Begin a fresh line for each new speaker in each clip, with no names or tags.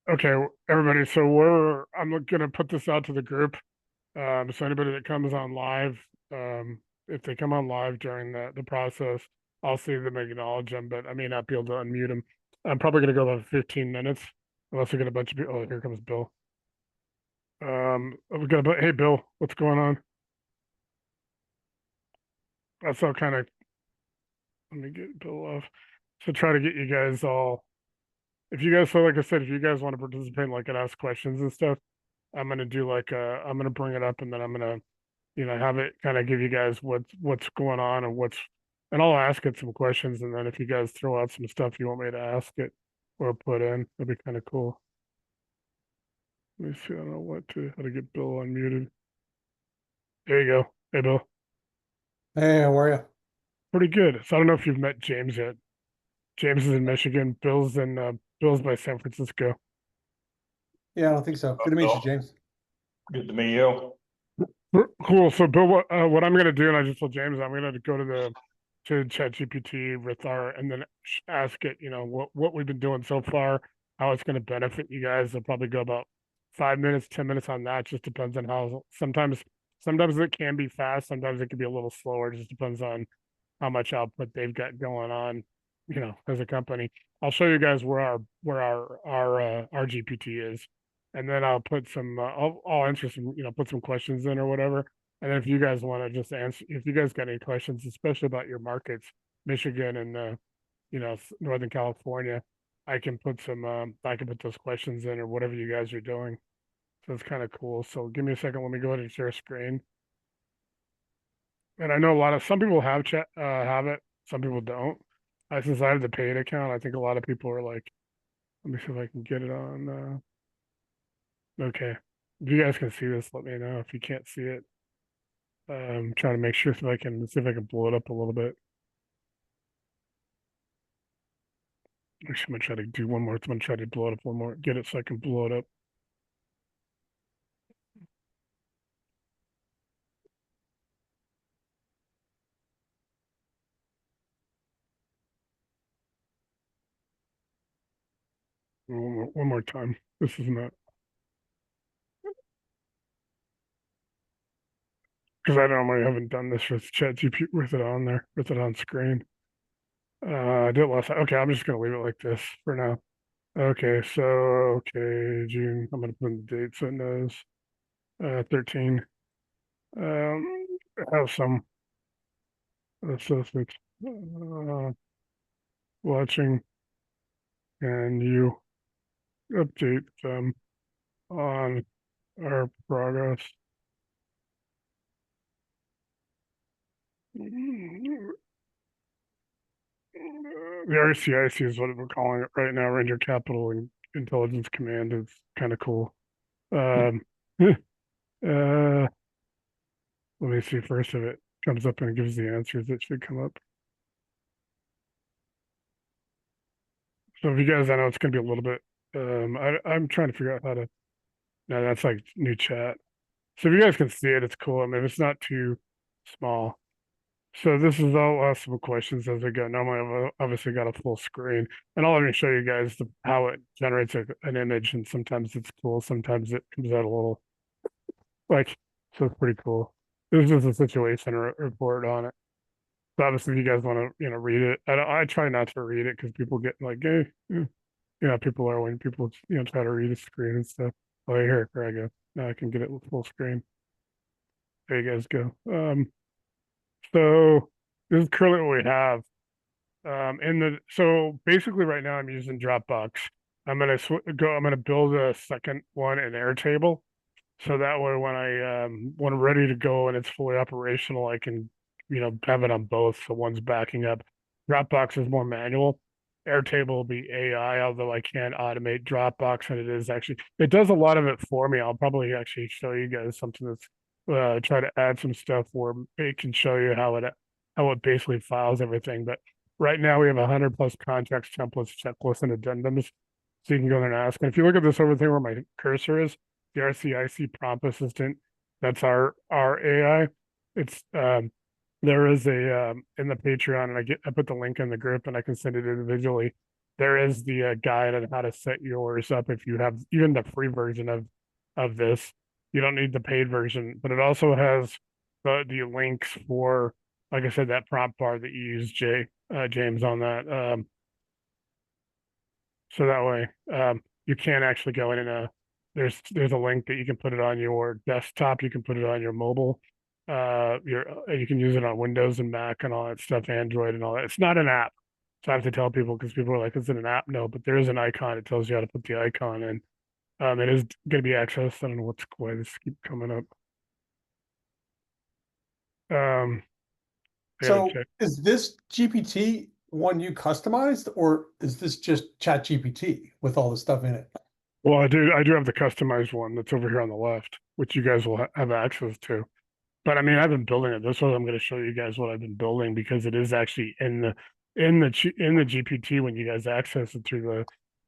Okay, everybody. So I'm gonna put this out to the group. So anybody that comes on live, if they come on live during the process, I'll see them, acknowledge them, but I may not be able to unmute them. I'm probably gonna go about 15 minutes, unless we get a bunch of people. Oh, here comes Bill. We got hey Bill, what's going on? That's all kind of. Let me get Bill off. So try to get you guys all. If you guys, so like I said, if you guys want to participate, like and ask questions and stuff, I'm gonna do like I'm gonna bring it up and then I'm gonna have it kind of give you guys what's going on and and I'll ask it some questions and then if you guys throw out some stuff you want me to ask it or put in, that'd be kind of cool. Let me see, I don't know how to get Bill unmuted. There you go. Hey Bill.
Hey, how are you?
Pretty good. So I don't know if you've met James yet. James is in Michigan. Bill's by San Francisco.
Yeah, I don't think so. Good to meet you,
Bill,
James.
good to meet you.
Cool. So Bill, what I'm gonna do, and I just told James, I'm gonna go to ChatGPT with and then ask it, what we've been doing so far, how it's gonna benefit you guys. I'll probably go about 5 minutes, 10 minutes on that. Just depends on how. Sometimes it can be fast. Sometimes it can be a little slower. It just depends on how much output they've got going on, as a company. I'll show you guys where our GPT is, and then I'll put I'll answer some, put some questions in or whatever. And then if you guys want to just answer, if you guys got any questions, especially about your markets, Michigan and Northern California, I can put those questions in or whatever you guys are doing. So it's kind of cool. So give me a second. Let me go ahead and share screen. And I know some people have it, some people don't. Since I have the paid account, I think a lot of people are like, let me see if I can get it on. Okay, if you guys can see this, let me know. If you can't see it, trying to make sure if I can see if I can blow it up a little bit. Actually, I'm gonna try to do one more. I'm gonna try to blow it up one more. Get it so I can blow it up. One more time. This is not because I normally haven't done this with ChatGPT with it on there, with it on screen. I did it last time. Okay, I'm just gonna leave it like this for now. Okay, so June. I'm gonna put in the date so it knows. 13. I have some associates watching, and you update them on our progress. The RCIC is what we're calling it right now. Ranger Capital and Intelligence Command is kind of cool. Um, let me see first if it comes up and gives the answers. It should come up. So if you guys, I know it's going to be a little bit. I'm trying to figure out how to. No, that's like new chat. So if you guys can see it, it's cool. I mean, it's not too small. So this is all ask some questions as we go. Normally, I've obviously got a full screen, and I'll even show you guys how it generates an image. And sometimes it's cool, sometimes it comes out a little like. So it's pretty cool. This is a situation report on it. So obviously, if you guys want to, read it, I try not to read it because people get like, hey, people are when people, try to read a screen and stuff. Oh, here I go. Now I can get it with full screen. There you guys go. So this is currently what we have. So basically right now I'm using Dropbox. I'm gonna build a second one in Airtable. So that way when I'm ready to go and it's fully operational, I can, have it on both. So one's backing up. Dropbox is more manual. Airtable will be AI, although I can't automate Dropbox and it does a lot of it for me. I'll probably actually show you guys something that's try to add some stuff where it can show you how it basically files everything. But right now we have 100 plus context templates, checklists, and addendums. So you can go there and ask. And if you look at this over there where my cursor is, the RCIC prompt assistant, that's our AI. It's there is a in the Patreon, and I put the link in the group, and I can send it individually. there is the guide on how to set yours up if you have even the free version of this. You don't need the paid version, but it also has the links for, like I said, that prompt bar that you use, James, on that. So that way, you can actually go in and there's a link that you can put it on your desktop. You can put it on your mobile. You can use it on Windows and Mac and all that stuff, Android and all that. It's not an app. So I have to tell people because people are like, "Is it an app?" No, but there is an icon. It tells you how to put the icon in. It is going to be accessed. I don't know why this keep coming up. I gotta
So
check.
is this GPT one you customized, or is this just Chat GPT with all the stuff in it?
Well, I do have the customized one that's over here on the left, which you guys will have access to. But I mean, I've been building it. This one I'm going to show you guys what I've been building because it is actually in the GPT when you guys access it through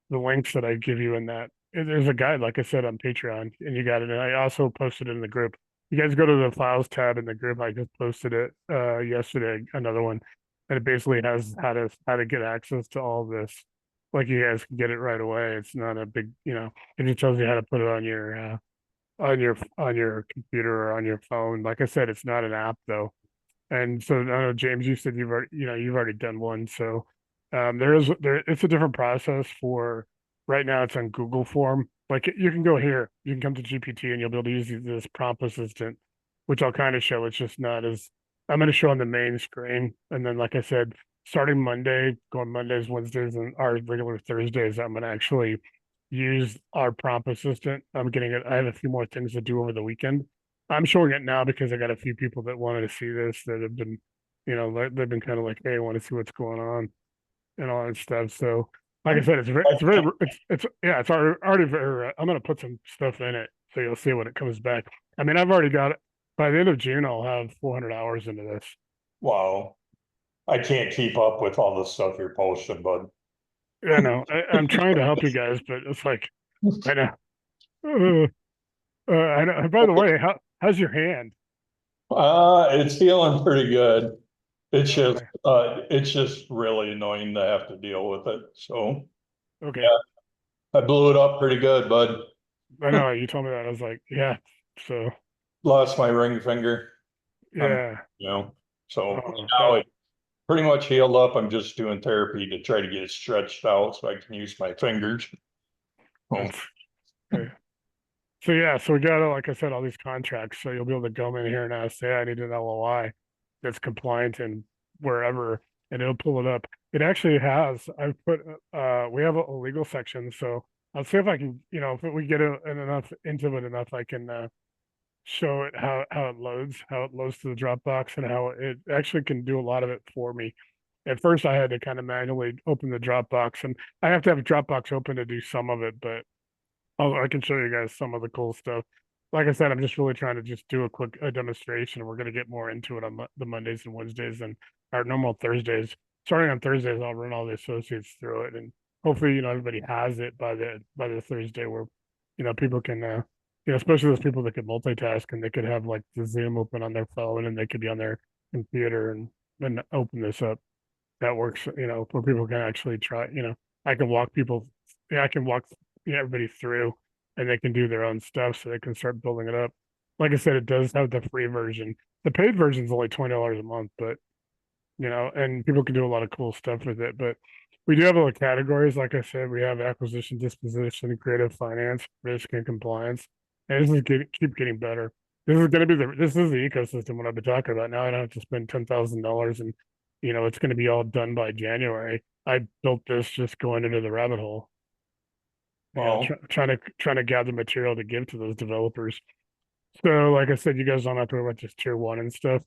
the links that I give you in that. There's a guide, like I said, on Patreon, and you got it. And I also posted it in the group. You guys go to the files tab in the group. I just posted it yesterday, another one, and it basically has how to get access to all this. Like you guys can get it right away. It's not a big, it just tells you how to put it on your computer or on your phone. Like I said, it's not an app though. And so I know, James, you said you've already done one. So it's a different process for right now. It's on Google form. Like you can go here, you can come to GPT and you'll be able to use this prompt assistant, which I'll kind of show. It's just not as I'm going to show on the main screen. And then, like I said, starting Monday, going Mondays, Wednesdays, and our regular Thursdays, I'm going to actually use our prompt assistant. I'm getting it. I have a few more things to do over the weekend. I'm showing it now because I got a few people that wanted to see this that have been, they've been kind of like, hey, I want to see what's going on and all that stuff. So, like I said, it's already very. I'm gonna put some stuff in it so you'll see when it comes back. I mean, I've already got it. By the end of June, I'll have 400 hours into this.
Wow. I can't keep up with all the stuff you're posting, bud.
I know. I'm trying to help you guys, but it's like I know. I know. By the way, how's your hand?
It's feeling pretty good.
Okay.
It's just really annoying to have to deal with it. So
Okay.
yeah, I blew it up pretty good, bud.
I know you told me that. I was like, yeah. So
Lost my ring finger. Um,
yeah.
you know, so
Oh,
now it pretty much healed up. I'm just doing therapy to try to get it stretched out so I can use my fingers. Oh,
that's okay. So yeah, so we got like I said, all these contracts. So you'll be able to come in here and ask, say, I need an LOI that's compliant in wherever, and it'll pull it up. It actually has. I've put we have a legal section, so I'll see if I can, if we get enough into it enough, I can show it how it loads to the Dropbox, and how it actually can do a lot of it for me. At first, I had to kind of manually open the Dropbox, and I have to have Dropbox open to do some of it, but I can show you guys some of the cool stuff. Like I said, I'm just really trying to just do a quick demonstration. We're going to get more into it on the Mondays and Wednesdays and our normal Thursdays. Starting on Thursdays, I'll run all the associates through it, and hopefully, everybody has it by the Thursday where, people can, especially those people that could multitask and they could have like the Zoom open on their phone and they could be on their computer and open this up. That works, where people can actually try. I can walk people. Yeah, I can walk everybody through and they can do their own stuff so they can start building it up. Like I said, it does have the free version. The paid version is only $20 a month, but and people can do a lot of cool stuff with it. But we do have a lot of categories. Like I said, we have acquisition, disposition, creative finance, risk, and compliance. And this is keep getting better. This is going to be this is the ecosystem what I've been talking about. Now I don't have to spend $10,000 and it's going to be all done by January. I built this just going into the rabbit hole.
well,
Trying to gather material to give to those developers. So, like I said, you guys don't have to worry about just tier one and stuff.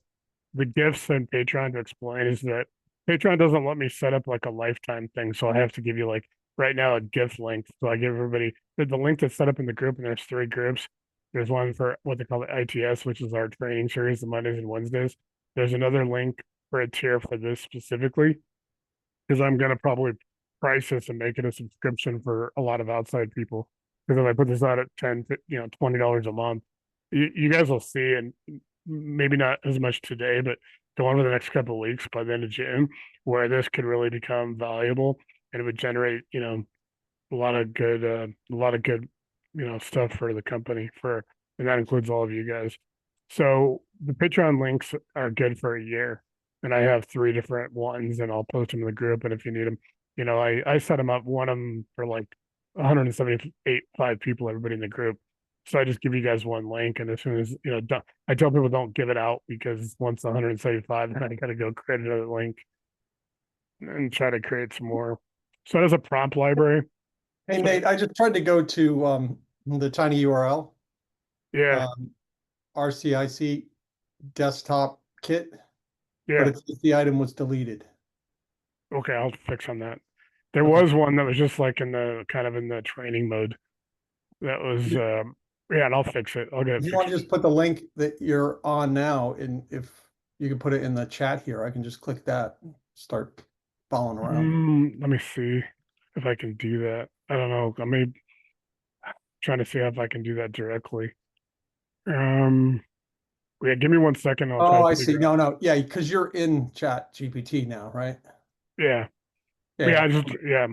The gifts and Patreon to explain is that Patreon doesn't let me set up like a lifetime thing, so I have to give you like right now a gift link. So I give everybody the link that's set up in the group, and there's 3 groups. There's one for what they call the ITS, which is our training series, the Mondays and Wednesdays. There's another link for a tier for this specifically, because I'm gonna probably price this and make it a subscription for a lot of outside people. Because if I put this out at $20 a month, you guys will see, and maybe not as much today, but go on for the next couple of weeks by the end of June, where this could really become valuable. and it would generate, a lot of good, stuff for the company and that includes all of you guys. So the Patreon links are good for a year, and I have 3 different ones, and I'll post them in the group. And if you need them, I set them up, one of them for like 175 people, everybody in the group. So I just give you guys one link, and as soon as I tell people don't give it out because once 175, then I got to go create another link and try to create some more. So there's a prompt library.
Hey,
So-
Nate, I just tried to go to the tiny URL,
Yeah,
RCIC desktop kit, but
yeah.
it says the item was deleted.
Okay, I'll fix on that. There
Okay.
was one that was just like in the kind of in the training mode. That was yeah, and I'll fix it. I'll get it
If you want to
fixed.
just put the link that you're on now, and if you can put it in the chat here, I can just click that, start following around.
Let me see if I can do that. I don't know. I may trying to see if I can do that directly. Yeah, give me 1 second. I'll try
Oh,
to
I see.
figure out.
No, yeah, because you're in Chat GPT now, right?
Yeah,
Yeah.
yeah.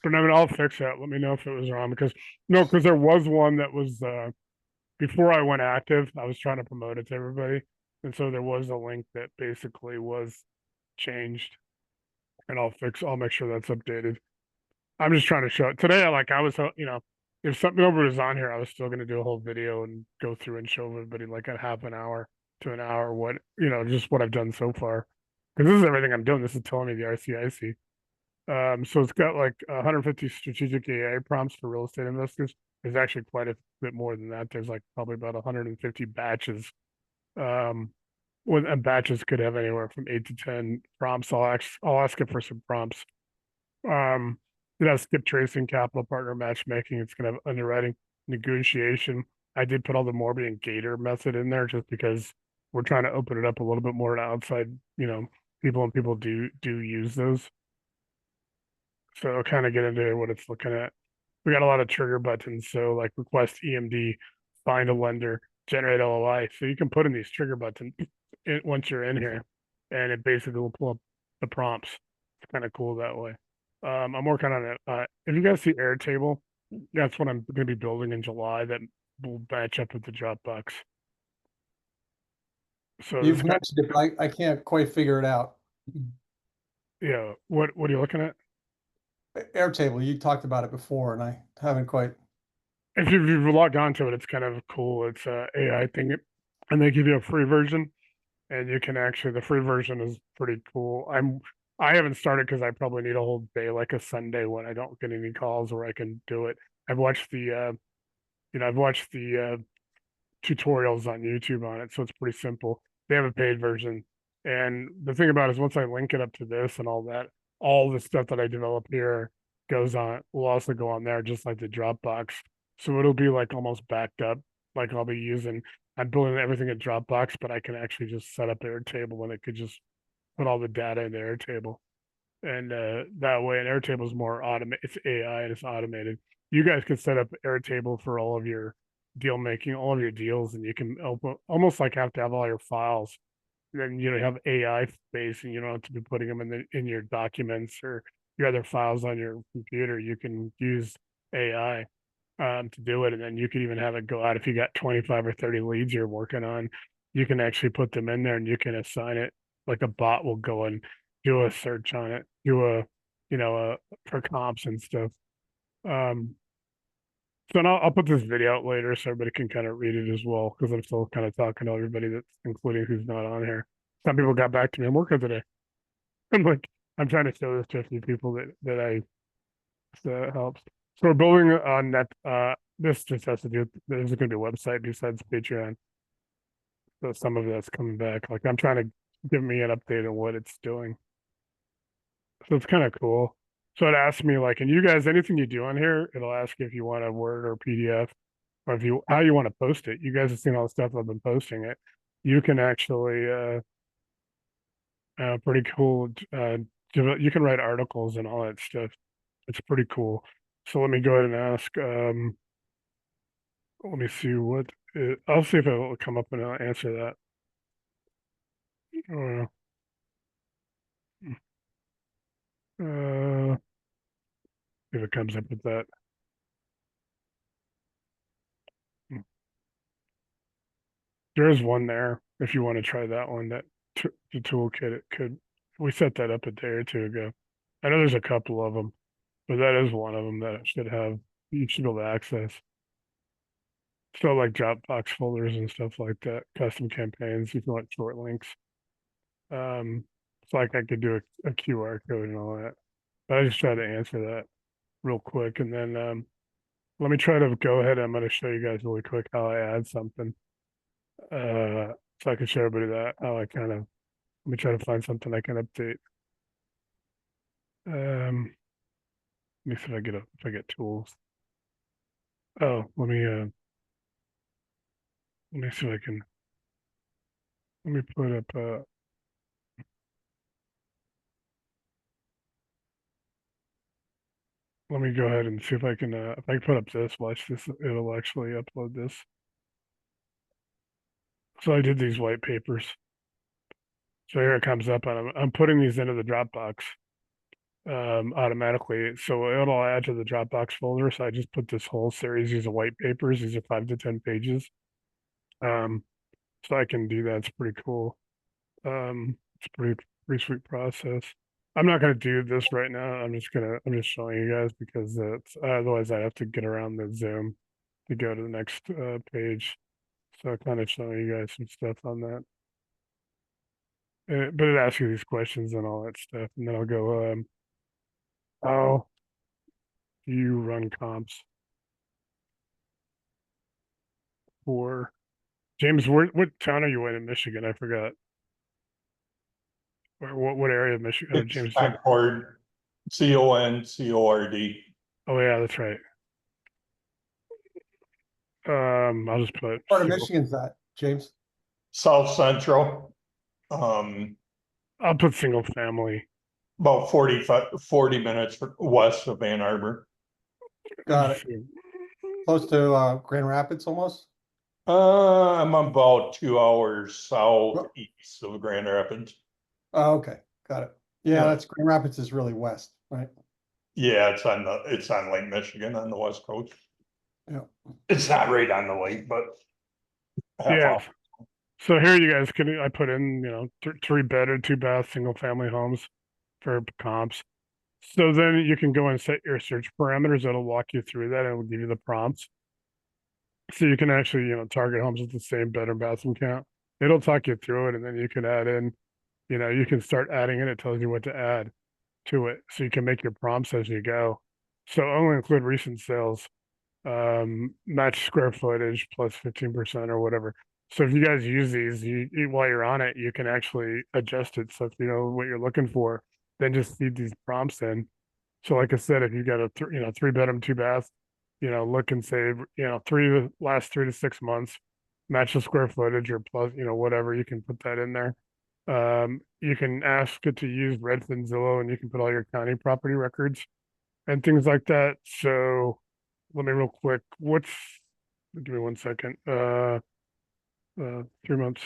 But I mean, I'll fix that. Let me know if it was wrong because no, because there was one that was before I went active. I was trying to promote it to everybody, and so there was a link that basically was changed, and I'll make sure that's updated. I'm just trying to show it today. I was, if something over was on here, I was still going to do a whole video and go through and show everybody like a half an hour to an hour what, just what I've done so far. Because this is everything I'm doing. This is telling me the RCIC. So it's got like 150 strategic AI prompts for real estate investors. There's actually quite a bit more than that. There's like probably about 150 batches. And batches could have anywhere from 8 to 10 prompts. I'll ask it for some prompts. Um, it has skip tracing, capital partner matchmaking. It's gonna have underwriting, negotiation. I did put all the Morby and Gator method in there just because we're trying to open it up a little bit more to outside, people, and people do use those. So I'll kind of get into what it's looking at. We got a lot of trigger buttons. So like request EMD, find a lender, generate LOI. So you can put in these trigger buttons once you're in here, and it basically will pull up the prompts. It's kind of cool that way. I'm working on it. If you guys see Airtable, that's what I'm going to be building in July. That will match up with the Dropbox. So
You've mentioned it, but I can't quite figure it out.
yeah. What are you looking at?
Airtable, you talked about it before, and I haven't quite.
If you've logged onto it, it's kind of cool. It's a AI thing, and they give you a free version, and you can actually the free version is pretty cool. I haven't started because I probably need a whole day, like a Sunday when I don't get any calls where I can do it. I've watched the tutorials on YouTube on it, so it's pretty simple. They have a paid version, and the thing about it is once I link it up to this and all that, all the stuff that I develop here will also go on there, just like the Dropbox. So it'll be like almost backed up. Like I'm building everything in Dropbox, but I can actually just set up Airtable and it could just put all the data into Airtable. And that way, and Airtable is more automated. It's AI and it's automated. You guys could set up Airtable for all of your deal making, all of your deals, and you can almost like have to have all your files. Then you have AI space, and you don't have to be putting them in your documents or your other files on your computer. You can use AI to do it, and then you could even have it go out if you got 25 or 30 leads you're working on. You can actually put them in there, and you can assign it. Like a bot will go and do a search on it, for comps and stuff. So I'll put this video out later so everybody can kind of read it as well, because I'm still kind of talking to everybody that's including who's not on here. Some people got back to me. I'm working today. I'm like, I'm trying to show this to a few people that helps. So we're building on that. This just has to do. There's going to be a website besides Patreon. So some of that's coming back. Like I'm trying to give me an update on what it's doing. So it's kind of cool. So it asks me like, and you guys, anything you do on here, it'll ask you if you want a Word or PDF, or how you want to post it. You guys have seen all the stuff I've been posting it. You can actually, pretty cool. You can write articles and all that stuff. It's pretty cool. So let me go ahead and ask. Let me see I'll see if it will come up and I'll answer that. Uh, if it comes up with that. There's one there if you want to try that one. That the toolkit it could. We set that up a day or two ago. I know there's a couple of them, but that is one of them that it should have. You should be able to access. So like Dropbox folders and stuff like that, custom campaigns. You can like short links. It's like I could do a QR code and all that. But I just tried to answer that real quick, and then let me try to go ahead. I'm going to show you guys really quick how I add something. So I can show everybody that how I kind of let me try to find something I can update. Let me see if I get tools. Oh, let me see if I can let me put up let me go ahead and see if I can put up this, watch this, it'll actually upload this. So I did these white papers. So here it comes up, and I'm putting these into the Dropbox automatically. So it'll add to the Dropbox folder. So I just put this whole series. These are white papers. These are 5 to 10 pages. So I can do that. It's pretty cool. It's pretty sweet process. I'm not gonna do this right now. I'm just showing you guys because otherwise I have to get around the Zoom to go to the next page. So I'm kind of showing you guys some stuff on that. But it asks you these questions and all that stuff, and then I'll go, how do you run comps for James? What town are you in Michigan? I forgot. Or what area of Michigan? James.
Concord, CONCORD.
Oh yeah, that's right. I'll just put
Part of Michigan's that, James?
South Central.
I'll put single family.
About 40 minutes west of Ann Arbor.
Got it. Close to Grand Rapids almost?
I'm about 2 hours southeast of Grand Rapids.
Oh, okay, got it. Yeah,
Yeah.
that's Grand Rapids is really west, right?
Yeah, it's on Lake Michigan on the west coast.
Yeah.
It's not right on the lake, but half
Yeah.
off.
So here you guys can I put in, 3-bed or 2-bath single family homes for comps. So then you can go and set your search parameters. It'll walk you through that and it'll give you the prompts. So you can actually, target homes with the same bed or bathroom count. It'll talk you through it, and then you can add in, you can start adding in. It tells you what to add to it. So you can make your prompts as you go. So only include recent sales, match square footage plus 15% or whatever. So if you guys use these, while you're on it, you can actually adjust it. So if you know what you're looking for, then just feed these prompts in. So like I said, if you got a 3-bedroom, 2-bath, look and say, last 3 to 6 months, match the square footage or plus, whatever, you can put that in there. You can ask it to use Redfin, Zillow, and you can put all your county property records and things like that. So let me real quick. Give me 1 second. 3 months.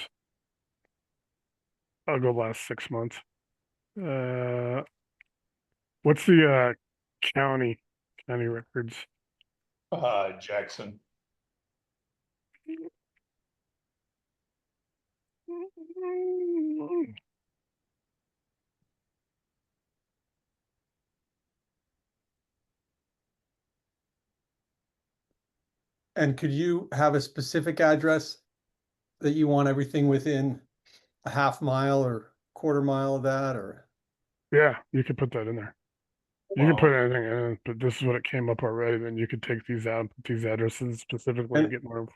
I'll go last 6 months. What's the county records?
Jackson.
And could you have a specific address that you want everything within a half mile or quarter mile of that, or?
Yeah, you could put that in there. You can put anything in, but this is what it came up already. Then you could take these out and put these addresses specifically and get more.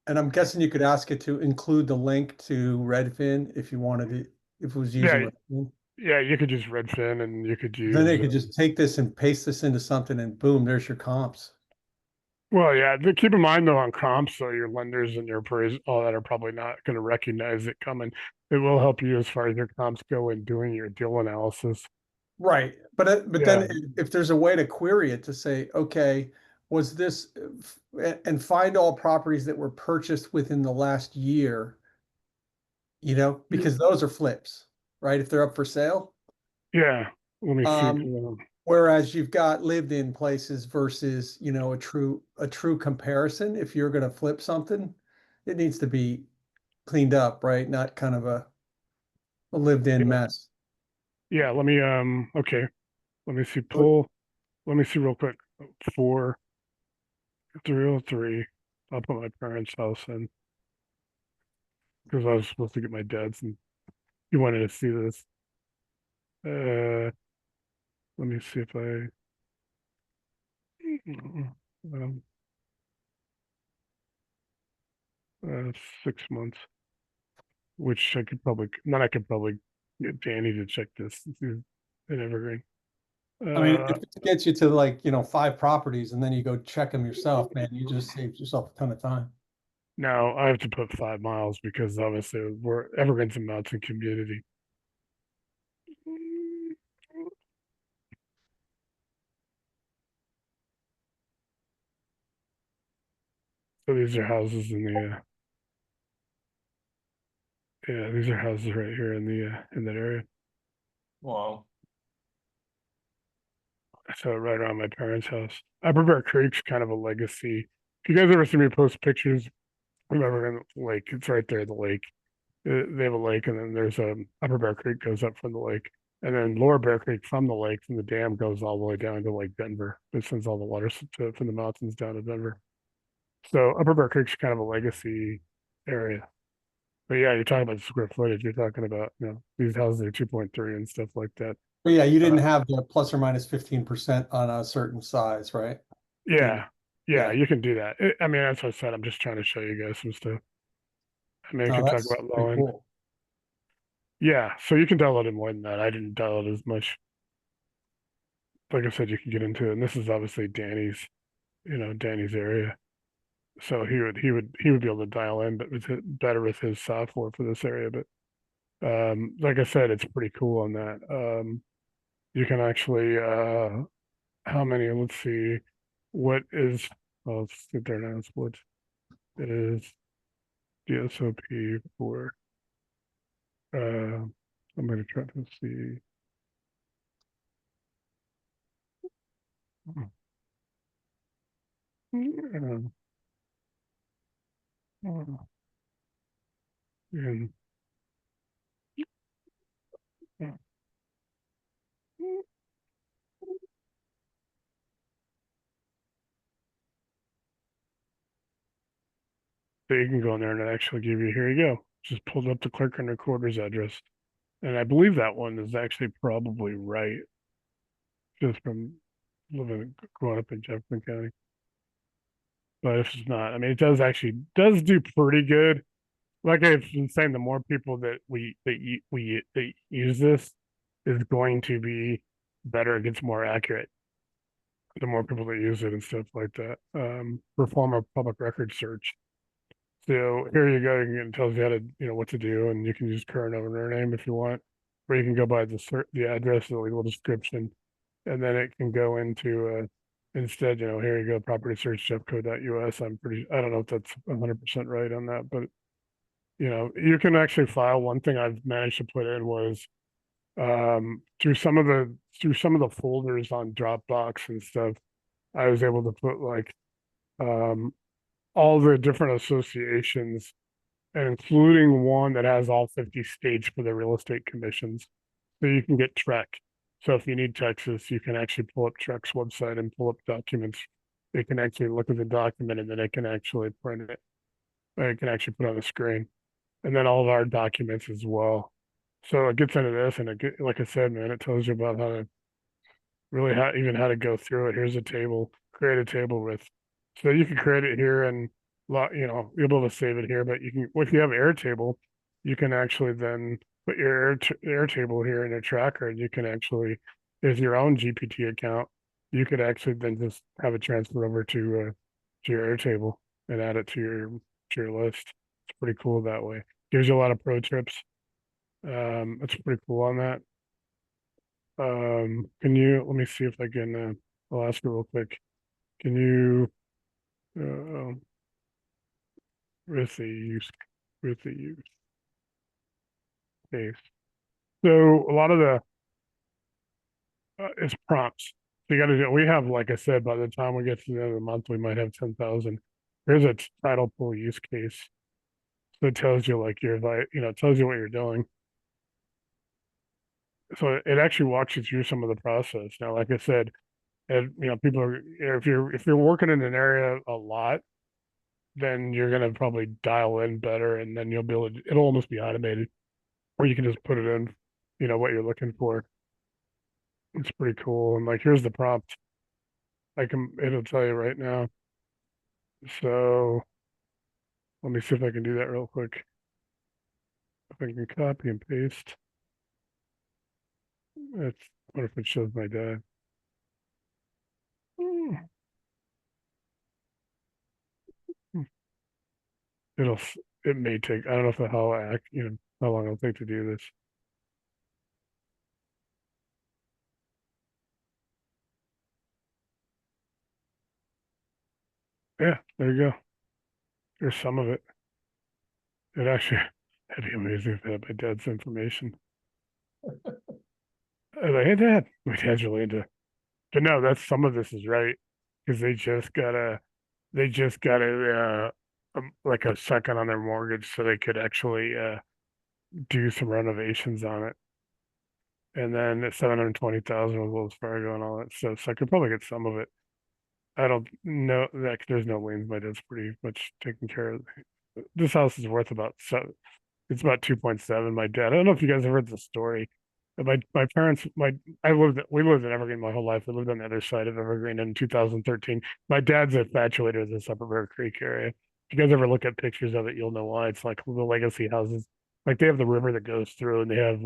And I'm guessing you could ask it to include the link to Redfin if you wanted it, if it was using Redfin.
Yeah, you could use Redfin, and you could use.
Then they could just take this and paste this into something, and boom, there's your comps.
Well, yeah. Keep in mind though on comps, so your lenders and your appraisers, all that are probably not going to recognize it coming. It will help you as far as your comps go in doing your deal analysis.
Right, but then if there's a way to query it to say, okay, was this and find all properties that were purchased within the last year, because those are flips, right? If they're up for sale.
Yeah, let me see.
Whereas you've got lived in places versus, you know, a true comparison. If you're gonna flip something, it needs to be cleaned up, right? Not kind of a lived in
Yeah.
mess.
Yeah, let me okay. Let me see let me see real quick. 4303. I'll put my parents' house in because I was supposed to get my dad's and he wanted to see this. Let me see if I um, 6 months, which I could probably then I could probably get Danny to check this. This is an evergreen.
I mean, if it gets you to like, you know, 5 properties and then you go check them yourself, man, you just saved yourself a ton of time.
Now I have to put 5 miles because obviously we're Evergreen's a mountain community. So these are houses in the yeah, these are houses right here in the in that area.
Wow.
So right around my parents' house. Upper Bear Creek's kind of a legacy. If you guys ever see me post pictures of Evergreen Lake, it's right there, the lake. They have a lake, and then there's Upper Bear Creek goes up from the lake, and then Lower Bear Creek from the lake from the dam goes all the way down to Lake Denver. It sends all the water from the mountains down to Denver. So Upper Bear Creek's kind of a legacy area. But yeah, you're talking about square footage. You're talking about, you know, these houses are 2.3 and stuff like that.
But yeah, you
Uh,
didn't have the plus or minus 15% on a certain size, right?
yeah, yeah,
Yeah.
you can do that. I mean, that's what I said. I'm just trying to show you guys some stuff. I mean, I
No,
can talk
that's
about
pretty
low end.
cool.
Yeah, so you can download it more than that. I didn't download as much. Like I said, you can get into it. And this is obviously Danny's, you know, Danny's area. So he would be able to dial in, but better with his software for this area. But like I said, it's pretty cool on that. You can actually how many? Let's see. What is? Oh, let's get there now. What is the SOP for? I'm going to try to see. Um, and, so you can go in there and it actually give you, here you go. Just pulled up the clerk and recorder's address. And I believe that one is actually probably right, just from growing up in Jefferson County. But if it's not, I mean, it does do pretty good. Like I've been saying, the more people that that use this is going to be better. It gets more accurate. The more people that use it and stuff like that. Perform a public record search. So here you go. It tells you how to, you know, what to do, and you can use current owner name if you want, or you can go by the address, the legal description, and then it can go into instead, you know, here you go, property search jeffco.us. I don't know if that's 100% right on that, but you know, you can actually file. One thing I've managed to put in was through some of the folders on Dropbox and stuff, I was able to put like um all the different associations and including one that has all 50 states for the real estate commissions. So you can get Trek. So if you need Texas, you can actually pull up Trek's website and pull up documents. It can actually look at the document and then it can actually print it. Or it can actually put it on the screen. And then all of our documents as well. So it gets into this and like I said, man, it tells you about how to really how to go through it. Here's a table, create a table with. So you can create it here and you know, you'll be able to save it here, but you can, if you have Airtable, you can actually then put your Airtable here in your tracker and you can actually, there's your own GPT account. You could actually then just have it transfer over to your Airtable and add it to your list. It's pretty cool that way. Gives you a lot of pro tips. It's pretty cool on that. Can you let me see if I can I'll ask you real quick. Can you uh with the use with the use case? So a lot of It's prompts. So you got to do. We have, like I said, by the time we get to the end of the month, we might have 10,000. Here's a title pool use case. So it tells you like it tells you what you're doing. So it actually walks you through some of the process. Now, like I said, and people are if you're working in an area a lot, then you're gonna probably dial in better, and then you'll be able to. It'll almost be automated, or you can just put it in, what you're looking for. It's pretty cool. And like, here's the prompt. It'll tell you right now. So let me see if I can do that real quick. If I can copy and paste. That's what if it shows my dad? Hmm. It'll it may take. I don't know if how long it'll take to do this. Yeah, there you go. There's some of it. It actually, that'd be amazing if I had my dad's information. I was like, hey dad, my dad's really into, but no, that's some of this is right because they just got like a second on their mortgage so they could actually do some renovations on it. And then it's 720,000 with Wells Fargo and all that stuff. So I could probably get some of it. I don't know that there's no liens. My dad's pretty much taken care of. This house is worth about it's about 2.7. My dad, I don't know if you guys have heard the story. But my parents, we lived in Evergreen my whole life. We lived on the other side of Evergreen in 2013. My dad's a infatuated with this Upper Bear Creek area. If you guys ever look at pictures of it, you'll know why. It's like the legacy houses. Like they have the river that goes through, and they have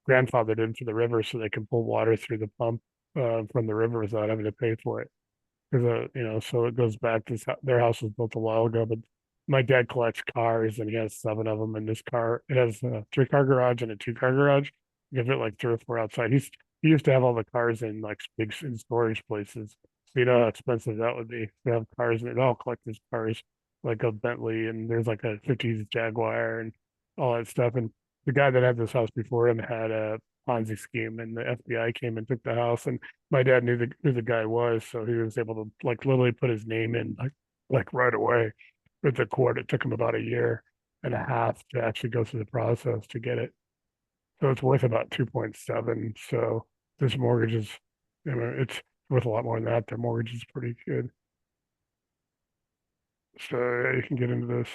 grandfathered into the river so they can pull water through the pump from the river without having to pay for it. Because so it goes back to their house was built a while ago, but my dad collects cars and he has 7 of them. And this car, it has a 3-car garage and a 2-car garage. Give it like 3 or 4 outside. He used to have all the cars in like big in storage places. So you know how expensive that would be to have cars and it all collect his cars, like a Bentley and there's like a 50s Jaguar and all that stuff. And the guy that had this house before him had a Ponzi scheme and the FBI came and took the house and my dad knew who the guy was, so he was able to like literally put his name in like right away with the court. It took him about a year and a half to actually go through the process to get it. So it's worth about 2.7. So this mortgage is, it's worth a lot more than that. Their mortgage is pretty good. So yeah, you can get into this.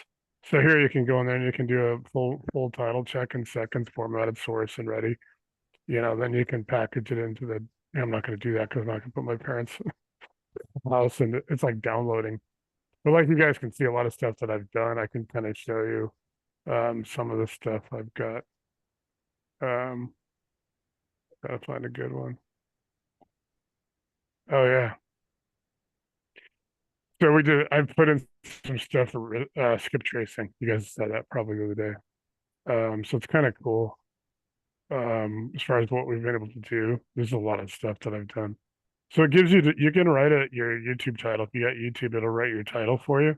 So here you can go in there and you can do a full title check in seconds, formatted, source, and ready. Then you can package it into the. I'm not going to do that because I'm not going to put my parents' house and it's like downloading. But like you guys can see a lot of stuff that I've done. I can kind of show you some of the stuff I've got. Gotta find a good one. Oh yeah. So I put in some stuff for skip tracing. You guys saw that probably the other day. So it's kind of cool. As far as what we've been able to do, there's a lot of stuff that I've done. So it gives you can write your YouTube title. If you got YouTube, it'll write your title for you.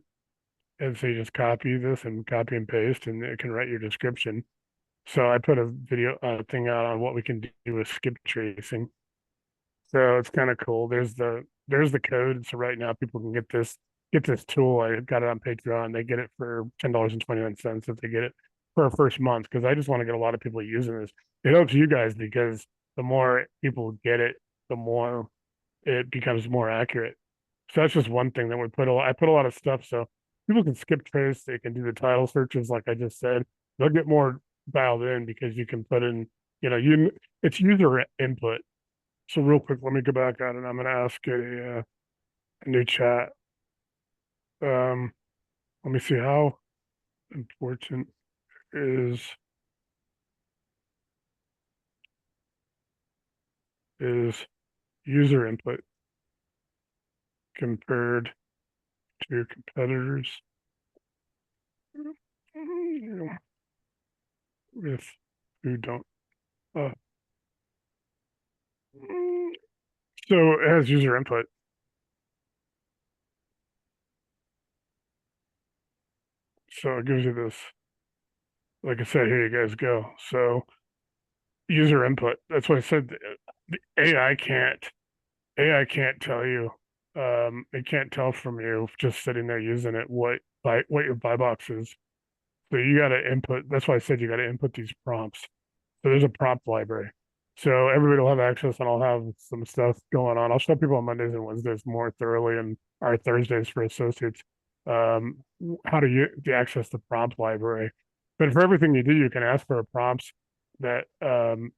And so you just copy this and copy and paste, and it can write your description. So I put a video thing out on what we can do with skip tracing. So it's kind of cool. There's the code. So right now people can get this tool. I got it on Patreon. They get it for $10.29 if they get it for a first month because I just want to get a lot of people using this. It helps you guys because the more people get it, the more it becomes more accurate. So that's just one thing that I put a lot of stuff so people can skip trace, they can do the title searches like I just said. They'll get more dialed in because you can put in, it's user input. So real quick, let me go back on it. I'm gonna ask a new chat. Let me see how important is is user input compared to competitors with who don't. Uh, so it has user input. So it gives you this, like I said, here you guys go. So user input. That's what I said. AI can't AI can't tell you. It can't tell from you just sitting there using it what your buy box is. So you got to input. That's why I said you got to input these prompts. So there's a prompt library. So everybody will have access, and I'll have some stuff going on. I'll show people on Mondays and Wednesdays more thoroughly, and our Thursdays for associates, how to access the prompt library. But for everything you do, you can ask for prompts that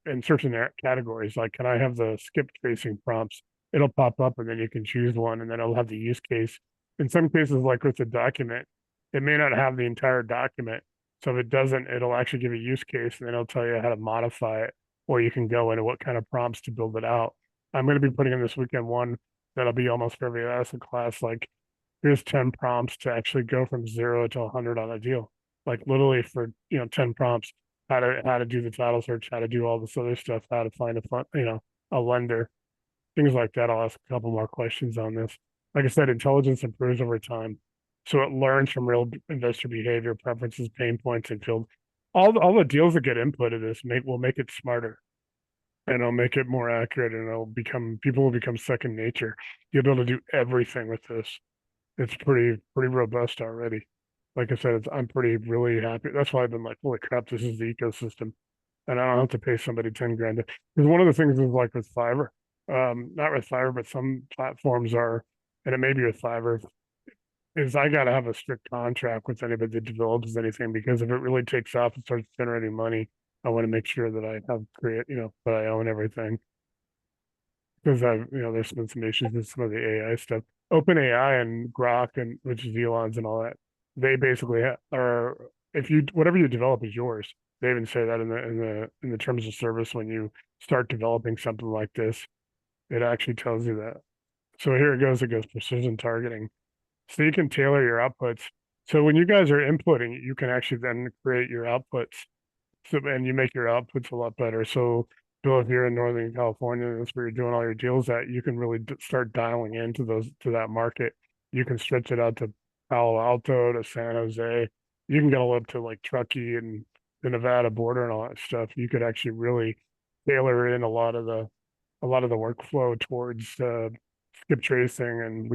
in certain categories. Like, can I have the skip tracing prompts? It'll pop up, and then you can choose one, and then it'll have the use case. In some cases, like with the document, it may not have the entire document. So if it doesn't, it'll actually give a use case, and then it'll tell you how to modify it, or you can go into what kind of prompts to build it out. I'm going to be putting in this weekend one that'll be almost for every asset class. Like, here's 10 prompts to actually go from 0 to 100 on a deal. Like literally for 10 prompts, how to do the title search, how to do all this other stuff, how to find a lender, things like that. I'll ask a couple more questions on this. Like I said, intelligence improves over time. So it learns from real investor behavior, preferences, pain points, and field. All the deals that get input of this will make it smarter, and it'll make it more accurate, and people will become second nature. You'll be able to do everything with this. It's pretty robust already. Like I said, I'm really happy. That's why I've been like, holy crap, this is the ecosystem, and I don't have to pay somebody 10 grand. Because one of the things is like with Fiverr, not with Fiverr, but some platforms are, and it may be with Fiverr, is I got to have a strict contract with anybody that develops anything, because if it really takes off and starts generating money, I want to make sure that I that I own everything. Because there's been some issues with some of the AI stuff. OpenAI and Grok, and which is Elon's and all that, they basically are, if you whatever you develop is yours. They even say that in the terms of service when you start developing something like this, it actually tells you that. So here it goes. It goes precision targeting. So you can tailor your outputs. So when you guys are inputting, you can actually then create your outputs. So, and you make your outputs a lot better. So Bill, if you're in Northern California, that's where you're doing all your deals at, you can really start dialing into to that market. You can stretch it out to Palo Alto, to San Jose. You can get all up to like Truckee and the Nevada border and all that stuff. You could actually really tailor in a lot of the workflow towards skip tracing and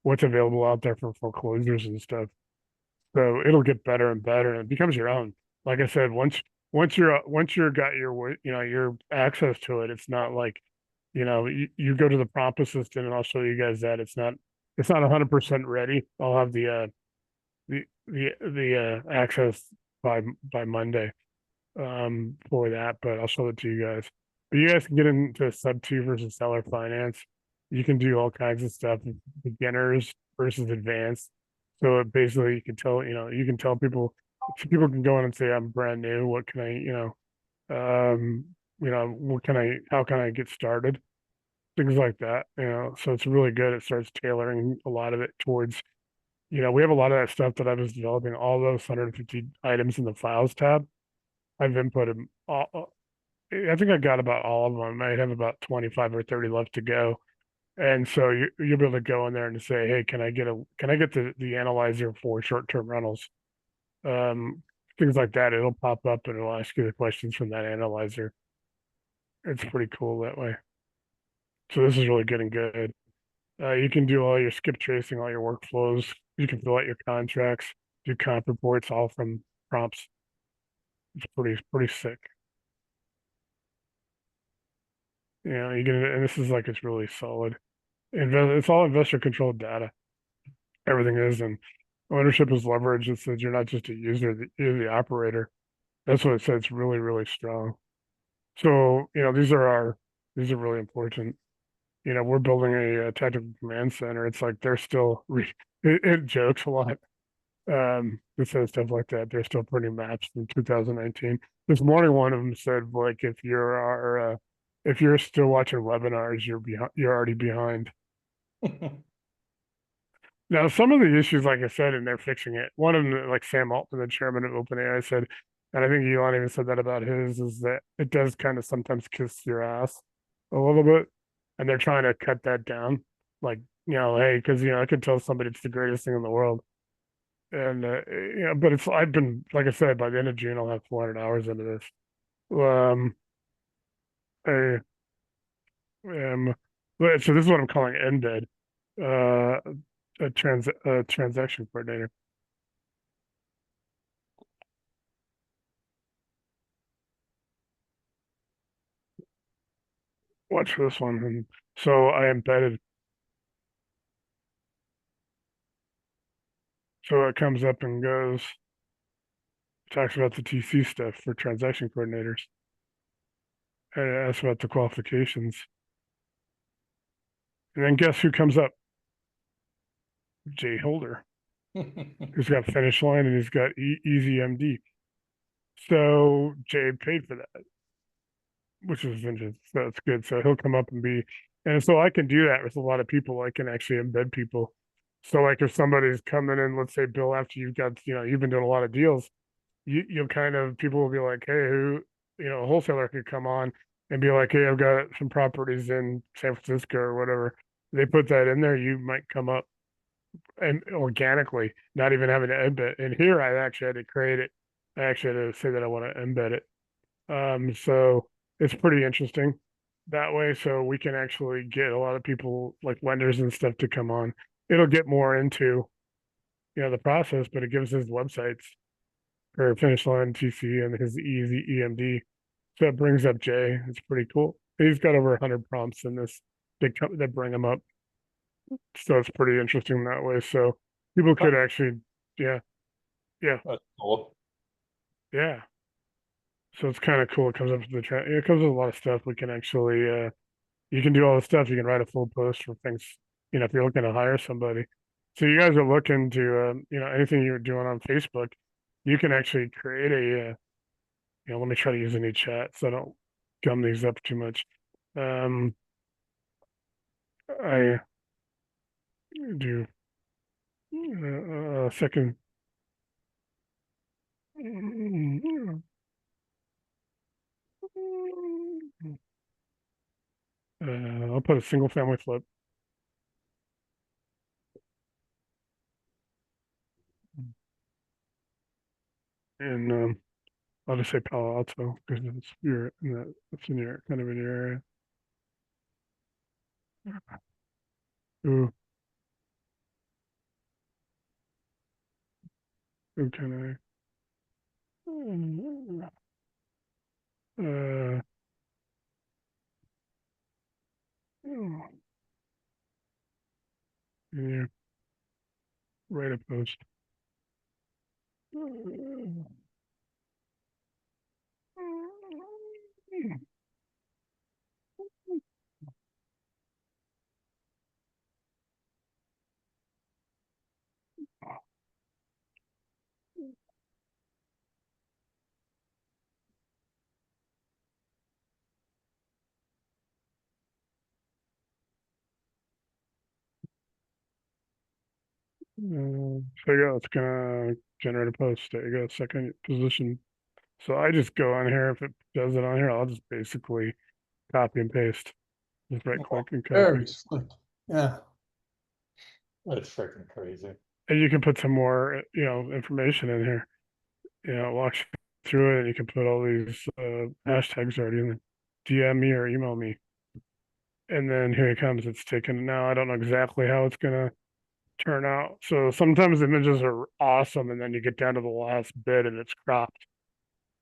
what's available out there for foreclosures and stuff. So it'll get better and better, and it becomes your own. Like I said, once you're got your access to it, it's not like you go to the prompt assistant, and I'll show you guys that it's not 100% ready. I'll have the access by Monday for that, but I'll show it to you guys. But you guys can get into sub 2 versus seller finance. You can do all kinds of stuff, beginners versus advanced. So basically you can tell people, so people can go in and say, I'm brand new. What can how can I get started? Things like that, so it's really good. It starts tailoring a lot of it towards, we have a lot of that stuff that I was developing, all those 150 items in the files tab. I've inputted I think I got about all of them. I might have about 25 or 30 left to go. And so you'll be able to go in there and say, hey, can I get the analyzer for short-term rentals? Things like that. It'll pop up and it'll ask you the questions from that analyzer. It's pretty cool that way. So this is really getting good. You can do all your skip tracing, all your workflows. You can fill out your contracts, do comp reports, all from prompts. It's pretty sick. And this is like, it's really solid. It's all investor controlled data. Everything is, and ownership is leverage. It says you're not just a user, you're the operator. That's what it says. It's really, really strong. So, these are really important. We're building a tactical command center. It's like they're still, it jokes a lot. It says stuff like that. They're still printing maps in 2019. This morning, one of them said, like, if you're still watching webinars, you're already behind. Now, some of the issues, like I said, and they're fixing it. One of them, like Sam Altman, the chairman of OpenAI, said, and I think Elon even said that about his, is that it does kind of sometimes kiss your ass a little bit, and they're trying to cut that down. Like, hey, because I could tell somebody it's the greatest thing in the world, and but I've been, like I said, by the end of June, I'll have 400 hours into this. I So this is what I'm calling embed, a transaction coordinator. Watch this one. And so I embedded. So it comes up and goes, talks about the TC stuff for transaction coordinators. And it asks about the qualifications. And then guess who comes up? Jay Holder, who's got Finish Line and he's got Easy MD. So Jay paid for that, which is interesting. So that's good. So he'll come up and be, and so I can do that with a lot of people. I can actually embed people. So like if somebody's coming in, let's say Bill, after you've got, you've been doing a lot of deals, you'll kind of, people will be like, hey, a wholesaler could come on and be like, hey, I've got some properties in San Francisco or whatever. They put that in there, you might come up and organically, not even having to embed. And here I actually had to create it. I actually had to say that I want to embed it. So it's pretty interesting that way. So we can actually get a lot of people like lenders and stuff to come on. It'll get more into, the process, but it gives his websites for Finish Line TC and his Easy EMD. So it brings up Jay. It's pretty cool. He's got over 100 prompts in this that bring him up. So it's pretty interesting that way. So people could actually, yeah,
That's cool.
yeah. So it's kind of cool. It comes up to it comes with a lot of stuff. We can actually, you can do all the stuff. You can write a full post for things, if you're looking to hire somebody. So you guys are looking to, anything you're doing on Facebook, you can actually create let me try to use any chat so I don't gum these up too much. I do a second. I'll put a single family flip. And I'll just say Palo Alto because it's in your kind of in your area. Ooh, who can I? Oh, yeah, write a post. So yeah, it's gonna generate a post. There you go, second position. So I just go on here. If it does it on here, I'll just basically copy and paste. Just right click and copy.
Very slick. Yeah.
That's freaking crazy.
And you can put some more, information in here. It walks you through it, and you can put all these hashtags already in there. DM me or email me. And then here it comes. It's taken. Now I don't know exactly how it's gonna turn out. So sometimes images are awesome, and then you get down to the last bit and it's cropped,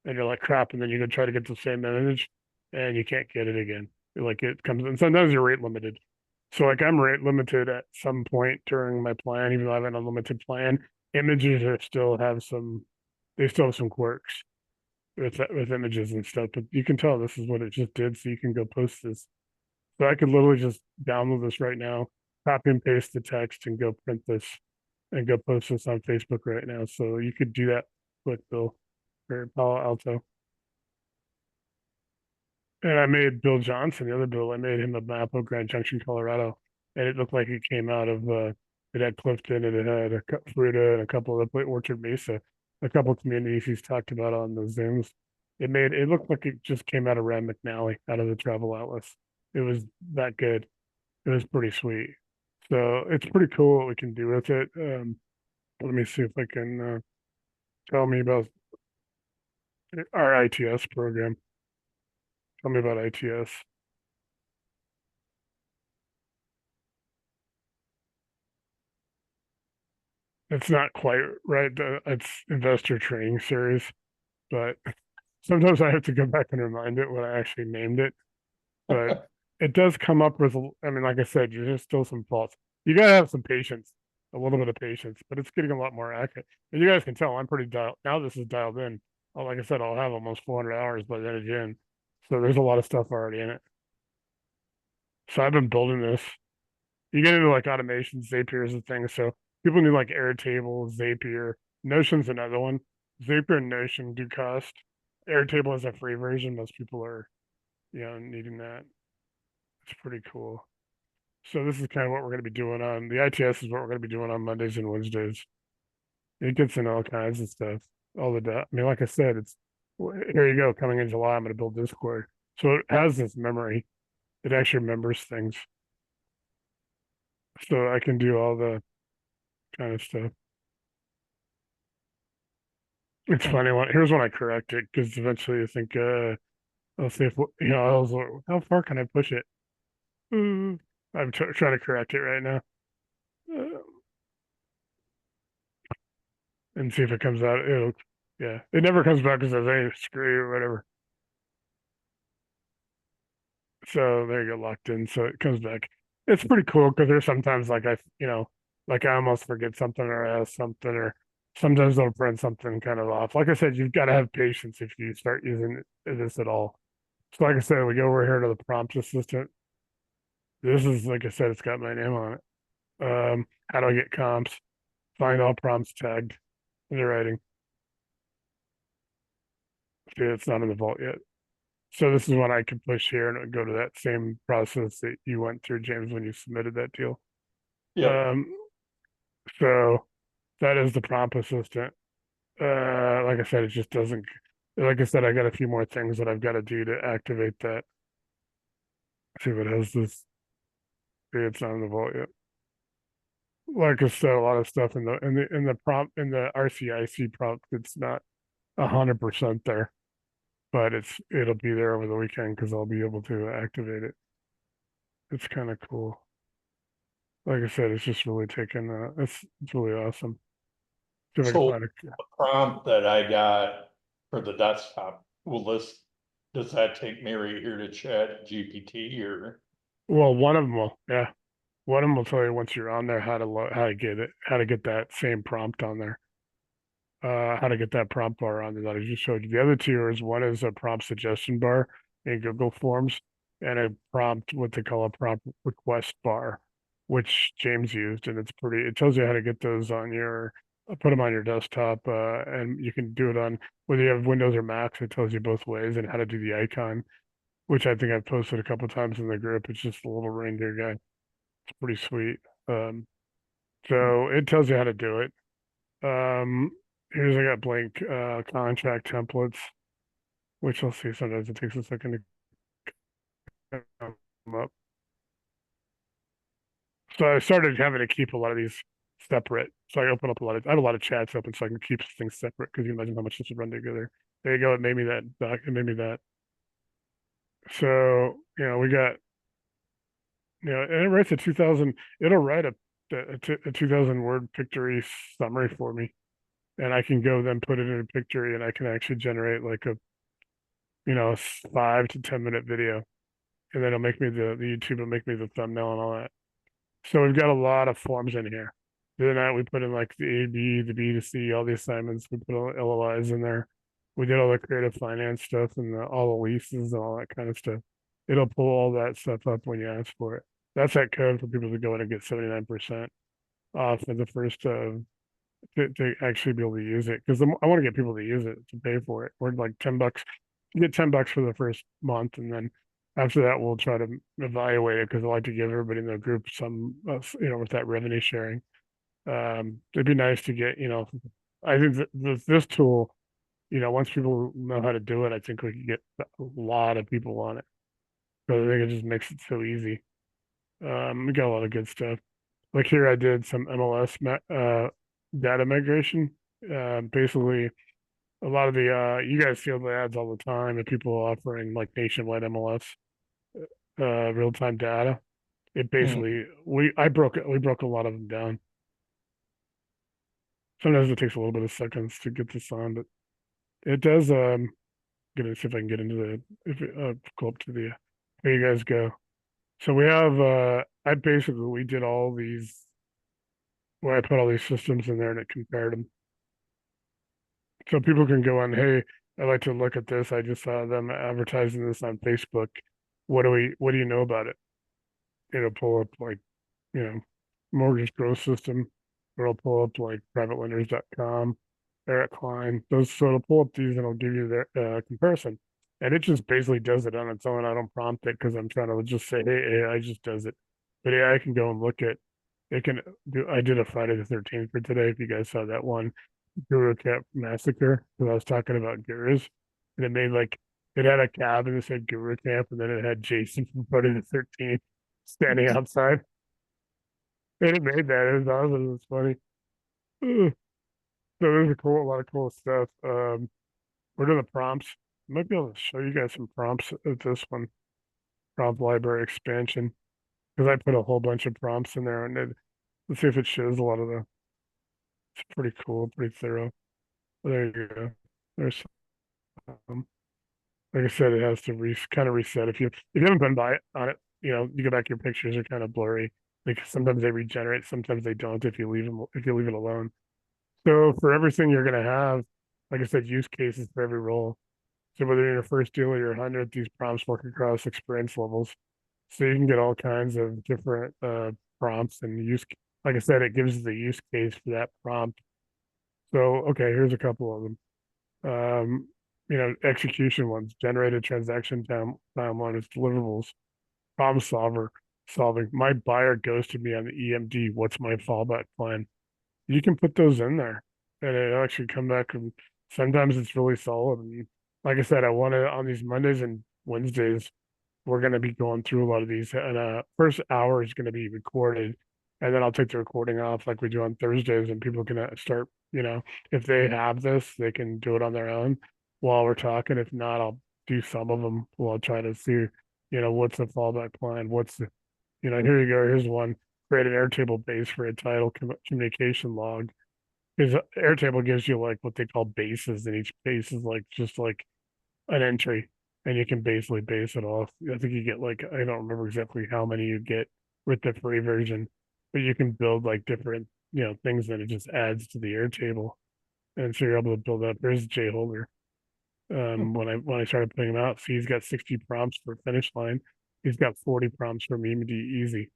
and you're like crap, and then you go try to get the same image, and you can't get it again. Like it comes, and sometimes you're rate limited. So like I'm rate limited at some point during my plan, even though I have an unlimited plan. Images are still have some, they still have some quirks with images and stuff. But you can tell this is what it just did, so you can go post this. So I could literally just download this right now, copy and paste the text, and go print this and go post this on Facebook right now. So you could do that with Bill or Palo Alto. And I made Bill Johnson, the other Bill, I made him a map of Grand Junction, Colorado. And it looked like it came out of, it had Clifton and it had a Fruita and a couple of Orchard Mesa, a couple of communities he's talked about on the Zooms. It looked like it just came out of Rand McNally, out of the Travel Atlas. It was that good. It was pretty sweet. So it's pretty cool what we can do with it. Let me see if I can tell me about our ITS program. Tell me about ITS. It's not quite right. It's investor training series, but sometimes I have to go back and remind it what I actually named it. But it does come up with, I mean, like I said, there's still some faults. You gotta have some patience, a little bit of patience, but it's getting a lot more accurate. And you guys can tell I'm pretty dialed. Now this is dialed in. Oh, like I said, I'll have almost 400 hours by the end of June. So there's a lot of stuff already in it. So I've been building this. You get into like automation, Zapiers and things. So people need like Airtable, Zapier, Notion's another one. Zapier and Notion do cost. Airtable is a free version. Most people are, needing that. It's pretty cool. So this is kind of what we're going to be doing on the ITS is what we're going to be doing on Mondays and Wednesdays. It gets in all kinds of stuff. All the I mean, like I said, here you go. Coming in July, I'm going to build Discord. So it has this memory. It actually remembers things. So I can do all the kind of stuff. It's funny here's when I correct it because eventually I think I'll see if I was like, how far can I push it? I'm trying to correct it right now. And see if it comes out. Yeah, it never comes back because there's any screw or whatever. So there you go, locked in. So it comes back. It's pretty cool because there's sometimes like like I almost forget something or ask something or sometimes they'll print something kind of off. Like I said, you've got to have patience if you start using this at all. So like I said, we go over here to the prompt assistant. This is like I said, it's got my name on it. How do I get comps? Find all prompts tagged in the writing. See, it's not in the vault yet. So this is when I can push here and it would go to that same process that you went through, James, when you submitted that deal.
Yeah.
So that is the prompt assistant. Like I said, it just doesn't. Like I said, I got a few more things that I've got to do to activate that. See if it has this. See, it's not in the vault yet. Like I said, a lot of stuff in the prompt in the RCIC prompt, it's not 100% there, but it'll be there over the weekend because I'll be able to activate it. It's kind of cool. Like I said, it's just really taken. It's really awesome. See if I can
So
find it.
the prompt that I got for the desktop, does that take me right here to Chat GPT or?
Well, one of them will, yeah. One of them will tell you once you're on there how to get it, how to get that same prompt on there. How to get that prompt bar on there that I just showed you. The other two is one is a prompt suggestion bar in Google Forms and a prompt, what they call a prompt request bar, which James used. And it tells you how to get those on put them on your desktop. And you can do it on whether you have Windows or Macs, it tells you both ways and how to do the icon, which I think I've posted a couple times in the group. It's just a little reindeer guy. It's pretty sweet. So it tells you how to do it. Here's I got blank contract templates, which I'll see sometimes it takes a second to come up. So I started having to keep a lot of these separate. So I open up I have a lot of chats open so I can keep things separate because you imagine how much this would run together. There you go. It made me that doc. It made me that. So, we got, and it writes a 2000, it'll write a 2000 word Pictory summary for me. And I can go then put it in a Pictory and I can actually generate like a 5 to 10 minute video. And then it'll make me the YouTube will make me the thumbnail and all that. So we've got a lot of forms in here. The other night we put in like the A, B, the B to C, all the assignments. We put all the LOIs in there. We did all the creative finance stuff and all the leases and all that kind of stuff. It'll pull all that stuff up when you ask for it. That's that code for people to go in and get 79% off of the first to actually be able to use it because I want to get people to use it to pay for it. We're like $10. You get $10 for the first month, and then after that, we'll try to evaluate it because I like to give everybody in the group some, with that revenue sharing. It'd be nice to get, I think this tool, once people know how to do it, I think we can get a lot of people on it. So I think it just makes it so easy. We got a lot of good stuff. Like here, I did some MLS data migration. Basically, a lot of the you guys see the ads all the time and people offering like nationwide MLS real time data. It basically we broke a lot of them down. Sometimes it takes a little bit of seconds to get this on, but it does. Gonna see if I can get into the if it, go up to the there you guys go. So we have we did all these where I put all these systems in there and it compared them. So people can go on, hey, I'd like to look at this. I just saw them advertising this on Facebook. What do you know about it? It'll pull up like, you know, mortgage growth system, or it'll pull up like privatelenders.com, Eric Klein. Those so it'll pull up these and it'll give you their comparison. And it just basically does it on its own. I don't prompt it because I'm trying to just say, hey, AI just does it. But AI can go and look at it can do I did a Friday the 13th for today, if you guys saw that one. Guru Cat Massacre, because I was talking about gurus. And it made like it had a cab and it said Guru Camp, and then it had Jason from Friday the 13th standing outside. And it made that. It was awesome. It was funny. Ugh. So there's a lot of cool stuff. We're doing the prompts. I might be able to show you guys some prompts at this one. Prompt library expansion. Because I put a whole bunch of prompts in there, and let's see if it shows a lot of the. It's pretty cool, pretty thorough. There you go. There's like I said, it has to kind of reset. If you haven't been by it on it, you go back, your pictures are kind of blurry. Like sometimes they regenerate, sometimes they don't if you leave it alone. So for everything you're gonna have, like I said, use cases for every role. So whether you're your first deal or your 100th, these prompts work across experience levels. So you can get all kinds of different prompts and like I said, it gives you the use case for that prompt. So okay, here's a couple of them. Execution ones, generated transaction timeline is deliverables, problem solving. My buyer ghosted me on the EMD. What's my fallback plan? You can put those in there and it'll actually come back, and sometimes it's really solid. And like I said, I want to on these Mondays and Wednesdays, we're going to be going through a lot of these, and first hour is going to be recorded, and then I'll take the recording off like we do on Thursdays, and people can start, if they have this, they can do it on their own while we're talking. If not, I'll do some of them while I try to see, what's the fallback plan, here you go, here's one. Create an Airtable base for a title communication log. Because Airtable gives you like what they call bases, and each base is like just like an entry, and you can basically base it off. I think you get like, I don't remember exactly how many you get with the free version, but you can build like different, things that it just adds to the Airtable. And so you're able to build up. There's Jay Holder. When I started putting him out, see, he's got 60 prompts for finish line. He's got 40 prompts for meme easy.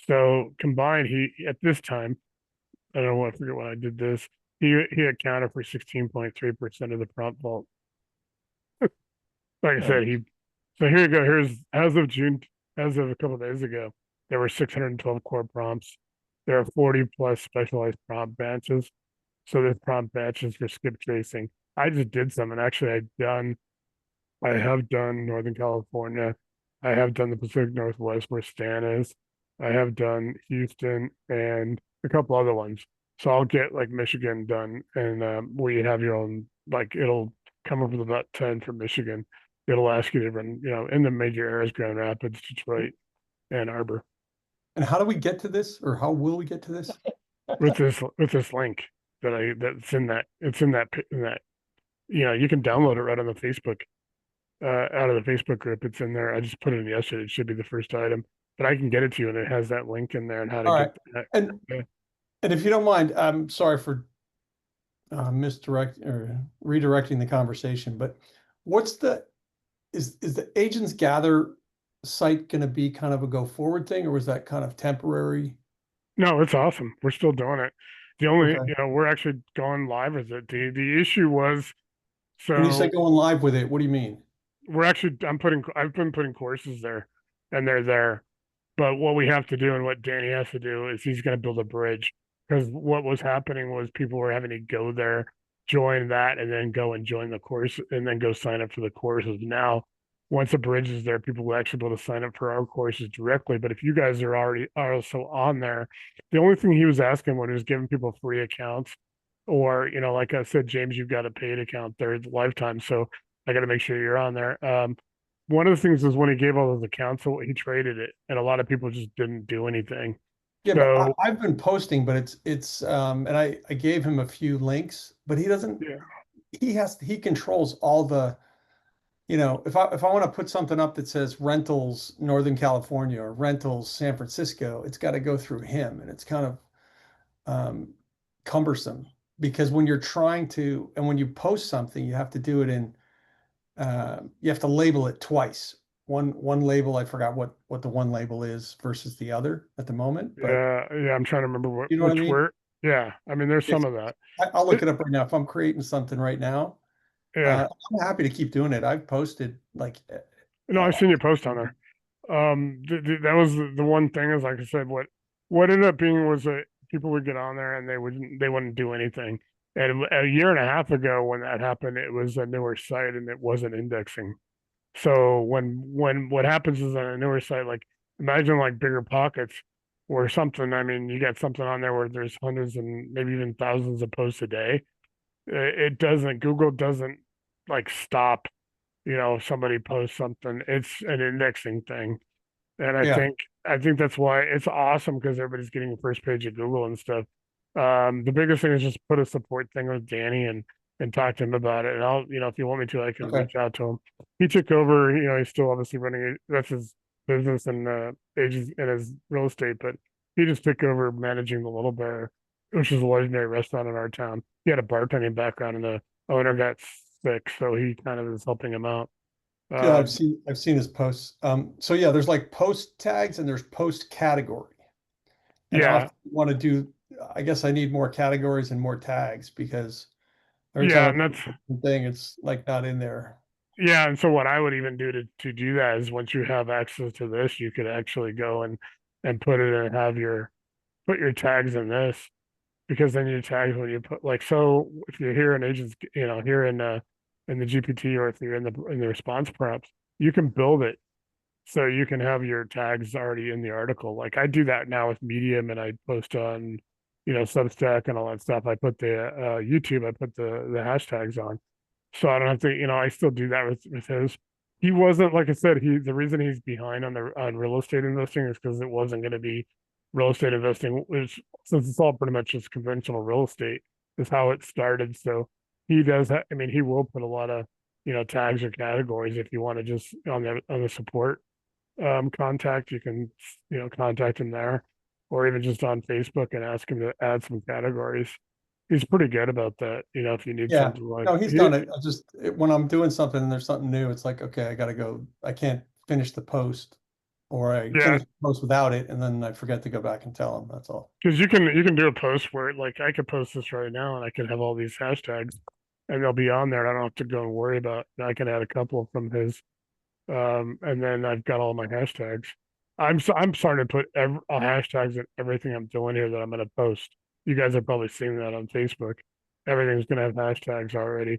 So combined, he at this time, I don't know, I forget when I did this. He accounted for 16.3% of the prompt vault. Like I said, so here you go. Here's as of a couple of days ago, there were 612 core prompts. There are 40 plus specialized prompt batches. So there's prompt batches for skip tracing. I just did some, and actually I have done Northern California. I have done the Pacific Northwest where Stan is. I have done Houston and a couple other ones. So I'll get like Michigan done, and we have your own, like it'll come up with about 10 for Michigan. It'll ask you to run, in the major areas, Grand Rapids, Detroit, Ann Arbor.
And how do we get to this, or how will we get to this?
With this link that's in that you can download it right on the Facebook out of the Facebook group. It's in there. I just put it in yesterday. It should be the first item, but I can get it to you, and it has that link in there and how to
All
get
right.
that.
And if you don't mind, I'm sorry for redirecting the conversation, but is the Agents Gather site going to be kind of a go forward thing, or was that kind of temporary?
No, it's awesome. We're still doing it. The only,
Okay.
we're actually going live with it. The issue was,
When you say
so
going live with it, what do you mean?
I've been putting courses there, and they're there. But what we have to do, and what Danny has to do, is he's going to build a bridge, because what was happening was people were having to go there, join that, and then go and join the course, and then go sign up for the courses. Now, once the bridge is there, people will actually be able to sign up for our courses directly. But if you guys are also on there, the only thing he was asking when he was giving people free accounts, or like I said, James, you've got a paid account there, it's lifetime. So I got to make sure you're on there. One of the things is when he gave all those accounts, so he traded it, and a lot of people just didn't do anything.
Yeah, but
So
I've been posting, but and I gave him a few links, but he doesn't,
yeah,
he controls all the, if I want to put something up that says rentals Northern California or rentals San Francisco, it's got to go through him, and it's kind of um, cumbersome because when you're trying to, and when you post something, you have to do it in, you have to label it twice. One label, I forgot what the one label is versus the other at the moment, but
yeah, I'm trying to remember
you know what I
which
mean?
word. Yeah, I mean, there's some
It's,
of that.
I'll look
It,
it up right now. If I'm creating something right now,
yeah,
I'm happy to keep doing it. I've posted like,
no, I've
uh,
seen your post on there. That was the one thing is, like I said, what ended up being was that people would get on there and they wouldn't do anything. And a year and a half ago, when that happened, it was a newer site and it wasn't indexing. So when what happens is on a newer site, like imagine like bigger pockets or something. I mean, you got something on there where there's hundreds and maybe even thousands of posts a day. It doesn't, Google doesn't like stop, somebody posts something. It's an indexing thing. And
yeah,
I think that's why it's awesome because everybody's getting the first page of Google and stuff. The biggest thing is just put a support thing with Danny and talk to him about it. And I'll, if you want me to, I can
okay,
reach out to him. He took over, he's still obviously running it. That's his business and agents and his real estate, but he just took over managing the Little Bear, which is a legendary restaurant in our town. He had a bartending background and the owner got sick, so he kind of is helping him out.
yeah,
Um,
I've seen his posts. So yeah, there's like post tags and there's post category, and
yeah,
I want to do. I guess I need more categories and more tags because every time
yeah,
I
and
put
that's
a thing, it's like not in there.
Yeah, and so what I would even do to do that is once you have access to this, you could actually go and put it and have your put your tags in this because then your tags when you put like so if you're here in agents, here in the GPT or if you're in the response prompts, you can build it so you can have your tags already in the article. Like I do that now with Medium and I post on Substack and all that stuff. I put the YouTube, I put the hashtags on so I don't have to, I still do that with his. He wasn't, like I said, the reason he's behind on real estate investing is because it wasn't going to be real estate investing, which since it's all pretty much just conventional real estate is how it started. So I mean, he will put a lot of, tags or categories if you want to just on the support contact, you can, contact him there or even just on Facebook and ask him to add some categories. He's pretty good about that, if you need
Yeah,
something like
no, he's done it. When I'm doing something and there's something new, it's like, okay, I gotta go. I can't finish the post, or I
yeah,
finish the post without it, and then I forget to go back and tell him. That's all.
because you can do a post where like I could post this right now and I could have all these hashtags and they'll be on there. I don't have to go and worry about. I can add a couple from his, and then I've got all my hashtags. I'm starting to put hashtags in everything I'm doing here that I'm going to post. You guys have probably seen that on Facebook. Everything's going to have hashtags already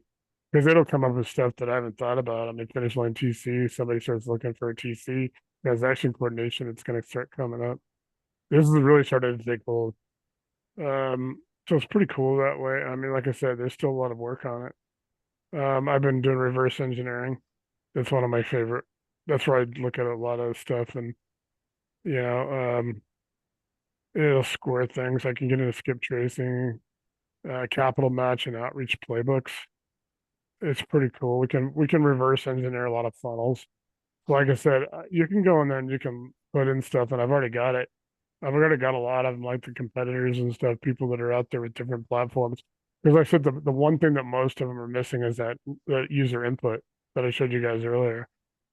because it'll come up with stuff that I haven't thought about. I mean, finish line TC. Somebody starts looking for a TC transaction coordination. It's going to start coming up. This is really starting to take hold. So it's pretty cool that way. I mean, like I said, there's still a lot of work on it. I've been doing reverse engineering. That's one of my favorite. That's where I look at a lot of stuff and you know, it'll score things. I can get into skip tracing, capital match, and outreach playbooks. It's pretty cool. We can reverse engineer a lot of funnels. Like I said, you can go in there and you can put in stuff, and I've already got it. I've already got a lot of them, like the competitors and stuff, people that are out there with different platforms. Because like I said the one thing that most of them are missing is that user input that I showed you guys earlier.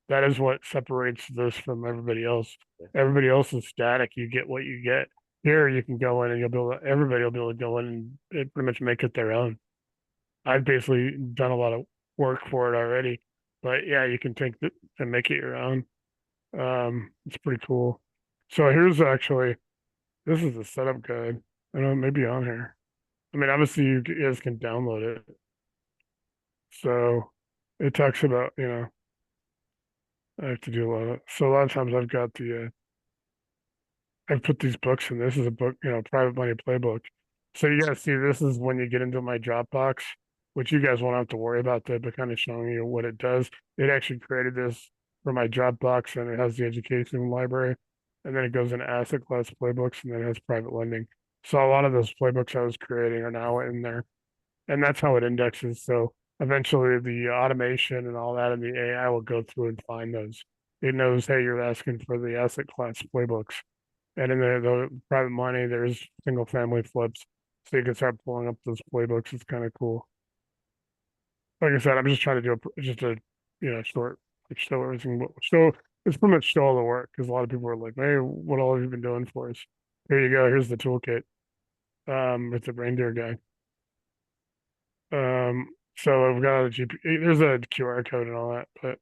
That is what separates this from everybody else. Everybody else is static. You get what you get. Here, you can go in and everybody will be able to go in and pretty much make it their own. I've basically done a lot of work for it already, but yeah, you can take it and make it your own. It's pretty cool. So this is a setup guide. I don't know, maybe on here. I mean, obviously you guys can download it. So it talks about, I have to do a lot of, so a lot of times I've put these books in. This is a book, private money playbook. So you guys see, this is when you get into my Dropbox, which you guys won't have to worry about that, but kind of showing you what it does. It actually created this for my Dropbox and it has the education library. and then it goes into asset class playbooks, and then it has private lending. So a lot of those playbooks I was creating are now in there, and that's how it indexes. So eventually the automation and all that and the AI will go through and find those. It knows, hey, you're asking for the asset class playbooks. And in the private money, there's single family flips. So you can start pulling up those playbooks. It's kind of cool. Like I said, I'm just trying to do just a short, like show everything, show it's pretty much show all the work because a lot of people are like, hey, what all have you been doing for us? Here you go. Here's the toolkit. It's a reindeer guy. So I've got a there's a QR code and all that, but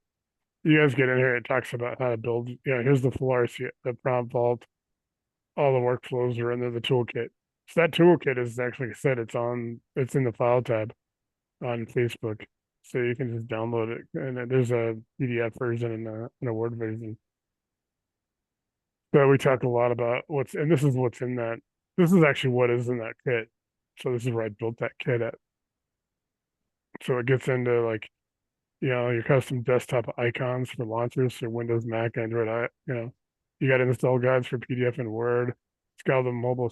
you guys get in here, it talks about how to build. Yeah, here's the floor, the prompt vault, all the workflows are in there, the toolkit. So that toolkit is actually, like I said, it's in the file tab on Facebook. So you can just download it, and then there's a PDF version and a Word version. So we talk a lot about and this is what's in that. This is actually what is in that kit. So this is where I built that kit at. So it gets into like, your custom desktop icons for launchers for Windows, Mac, Android. You got install guides for PDF and Word. It's got all the mobile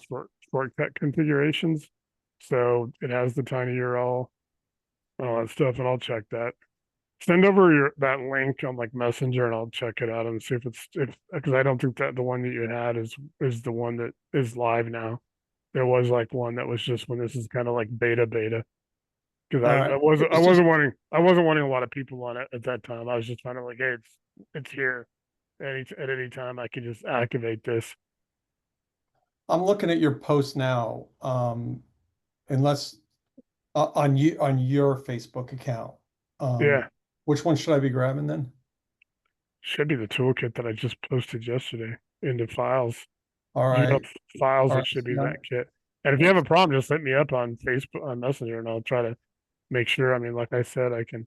shortcut configurations. So it has the tiny URL, all that stuff, and I'll check that. Send over that link on like Messenger, and I'll check it out and see if because I don't think that the one that you had is the one that is live now. There was like one that was just when this is kind of like beta. Because
All
I
right.
I wasn't wanting a lot of people on it at that time. I was just trying to like, hey, it's here. At any time I can just activate this.
I'm looking at your post now. Unless on your Facebook account.
Yeah,
Which one should I be grabbing then?
should be the toolkit that I just posted yesterday into files.
All
You know,
right.
files,
All
it
right.
should be
Yeah.
that kit. And if you have a problem, just hit me up on Facebook on Messenger, and I'll try to make sure. I mean, like I said, I can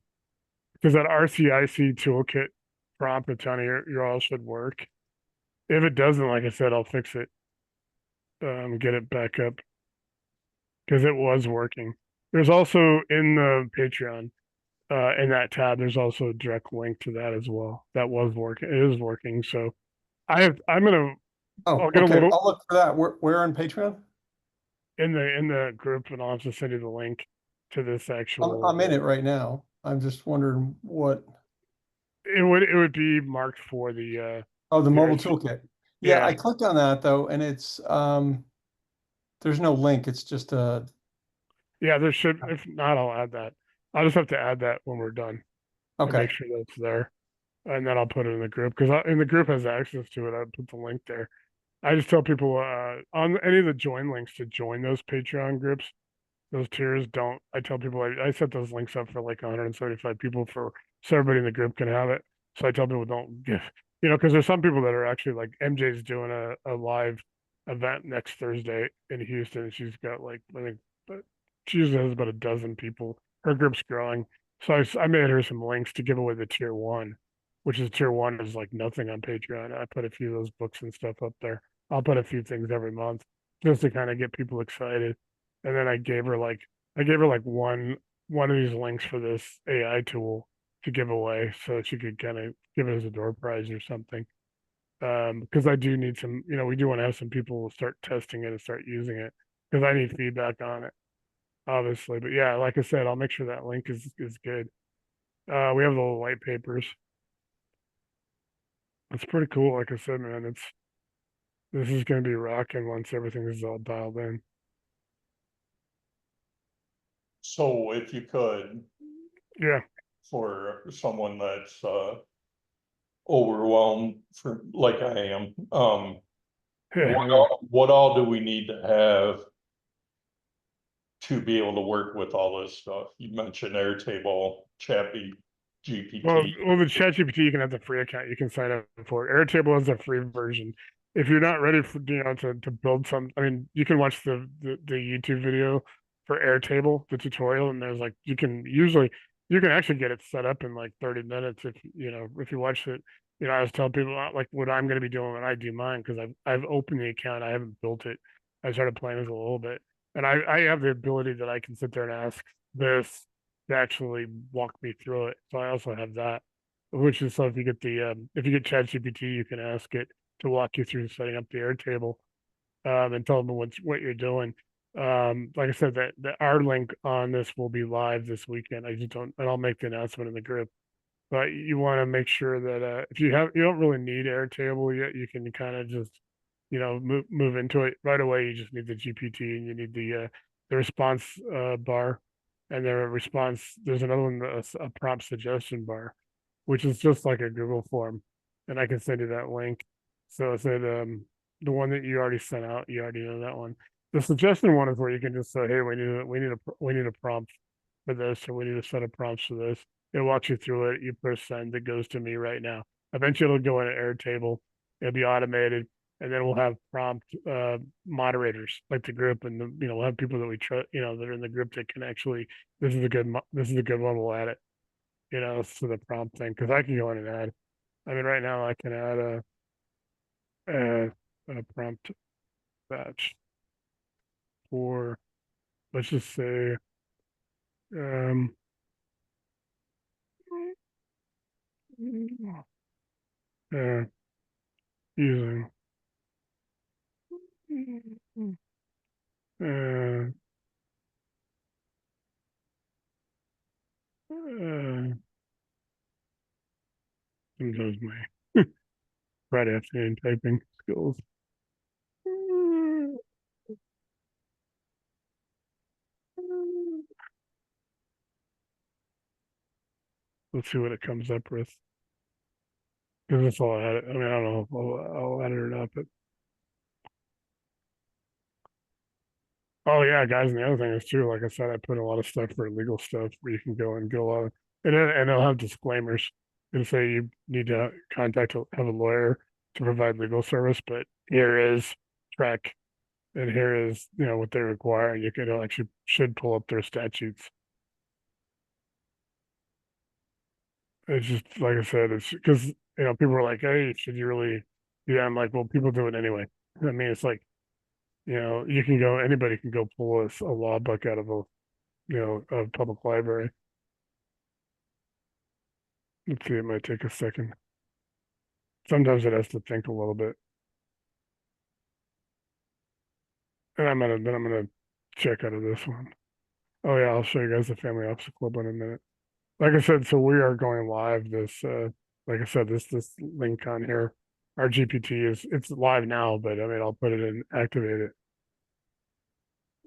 because that RCIC toolkit prompt that's on your all should work. If it doesn't, like I said, I'll fix it. Get it back up because it was working. There's also in the Patreon, in that tab, there's also a direct link to that as well. That was working. It is working. So I'm gonna
Oh,
I'll get a
okay.
little
I'll look for that. Where on Patreon?
in the group, and I'll just send you the link to this actual.
I'm in it right now. I'm just wondering what.
It would be marked for the
Oh, the
the
mobile
RC
toolkit. Yeah,
yeah,
I clicked on that though, and it's there's no link. It's just a.
yeah. There should, if not, I'll add that. I'll just have to add that when we're done and
Okay.
make sure that's there, and then I'll put it in the group because in the group has access to it. I put the link there. I just tell people on any of the join links to join those Patreon groups, those tiers. Don't I tell people I set those links up for like 175 people so everybody in the group can have it. So I tell people don't give, because there's some people that are actually like MJ's doing a live event next Thursday in Houston, and she's got like I think she usually has about a dozen people. Her group's growing, so I made her some links to give away the tier one, which is tier one is like nothing on Patreon. I put a few of those books and stuff up there. I'll put a few things every month just to kind of get people excited. And then I gave her like one of these links for this AI tool to give away so that she could kind of give it as a door prize or something. Because I do need some, we do want to have some people start testing it and start using it because I need feedback on it, obviously. But yeah, like I said, I'll make sure that link is good. We have the little white papers. It's pretty cool. Like I said, man, this is going to be rocking once everything is all dialed in.
So if you could,
Yeah.
for someone that's overwhelmed for like I am, what all do we need to have to be able to work with all this stuff? You mentioned Airtable, Chappy,
Well,
GPT.
the ChatGPT, you can have the free account. You can sign up for it. Airtable is a free version. If you're not ready for to build some, I mean, you can watch the YouTube video for Airtable, the tutorial, and there's like you can actually get it set up in like 30 minutes if you watch it. I was telling people like what I'm going to be doing when I do mine because I've opened the account. I haven't built it. I started playing with it a little bit, and I have the ability that I can sit there and ask this to actually walk me through it. So I also have that, which is so if you get ChatGPT, you can ask it to walk you through setting up the Airtable, and tell them what you're doing. Like I said, that our link on this will be live this weekend. I just don't, and I'll make the announcement in the group. But you want to make sure that if you don't really need Airtable yet, you can kind of just move into it right away. You just need the GPT and you need the response bar, and there's another one, a prompt suggestion bar, which is just like a Google form, and I can send you that link. So it's the one that you already sent out, you already know that one. The suggestion one is where you can just say, hey, we need a prompt for this, or we need a set of prompts for this. It walks you through it. You press send. It goes to me right now. Eventually, it'll go in an Airtable. It'll be automated, and then we'll have prompt moderators like the group, and we'll have people that we trust, that are in the group that can actually. This is a good one. We'll add it, to the prompt thing, because I can go in and add. I mean, right now I can add a prompt batch for, let's just say, using sometimes my Friday afternoon typing skills. Let's see what it comes up with. Because that's all I had. I mean, I don't know if I'll edit it up, but oh yeah, guys, and the other thing is too, like I said, I put a lot of stuff for legal stuff where you can go and get a lot of, and it'll have disclaimers and say you need to have a lawyer to provide legal service, but here is track, and here is what they require, and you can actually should pull up their statutes. It's just like I said, it's because people are like, hey, should you really do that? I'm like, well, people do it anyway. I mean, it's like, anybody can go pull a law book out of a public library. Let's see, it might take a second. Sometimes it has to think a little bit. And I'm gonna check out of this one. Oh yeah, I'll show you guys the Family Office Club in a minute. Like I said, so we are going live this like I said, this link on here. Our GPT it's live now, but I mean I'll put it in, activate it.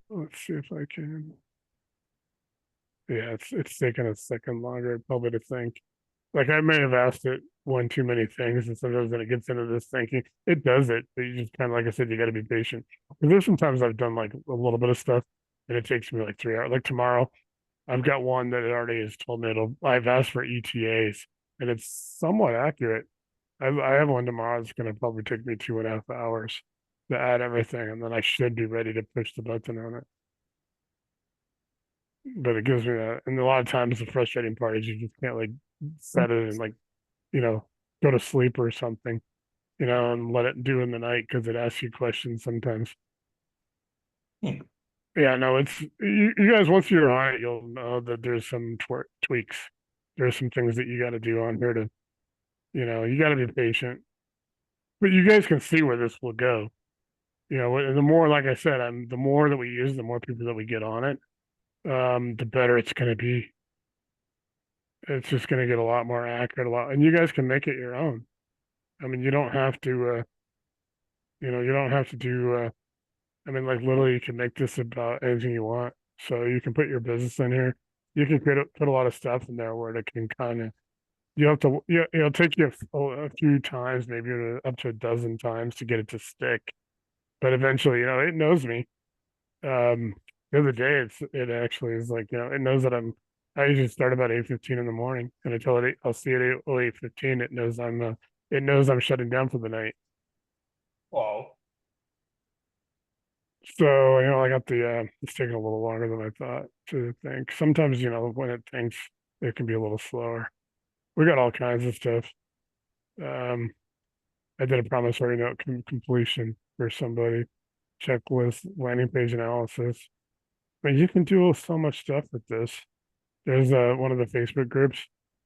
Let's see if I can. Yeah, it's taking a second longer probably to think. Like I may have asked it one too many things, and sometimes when it gets into this thinking, it does it. But you just kind of, like I said, you got to be patient. Because there's sometimes I've done like a little bit of stuff, and it takes me like 3 hours. Like tomorrow, I've got one that it already has told me I've asked for ETAs, and it's somewhat accurate. I have one tomorrow that's going to probably take me 2.5 hours to add everything, and then I should be ready to push the button on it. But it gives me that, and a lot of times the frustrating part is you just can't like set it and like go to sleep or something, and let it do in the night because it asks you questions sometimes. Yeah, no, it's you guys. Once you're on it, you'll know that there's some tweaks. There's some things that you got to do on here to, you got to be patient. But you guys can see where this will go. And the more, like I said, the more that we use, the more people that we get on it, the better it's going to be. It's just going to get a lot more accurate, and you guys can make it your own. I mean, you don't have to, you don't have to do, I mean, like literally you can make this about anything you want. So you can put your business in here. You can put a lot of stuff in there where it can kind of, you have to, it'll take you a few times, maybe up to a dozen times to get it to stick. But eventually, it knows me. The other day, it actually is like, it knows that I usually start about 8:15 in the morning, and I tell it I'll see it at 8:15. It knows I'm shutting down for the night.
Wow.
So I got it's taking a little longer than I thought to think. Sometimes when it thinks, it can be a little slower. We got all kinds of stuff. I did a promissory note completion for somebody, checklist, landing page analysis. I mean, you can do so much stuff with this. There's one of the Facebook groups.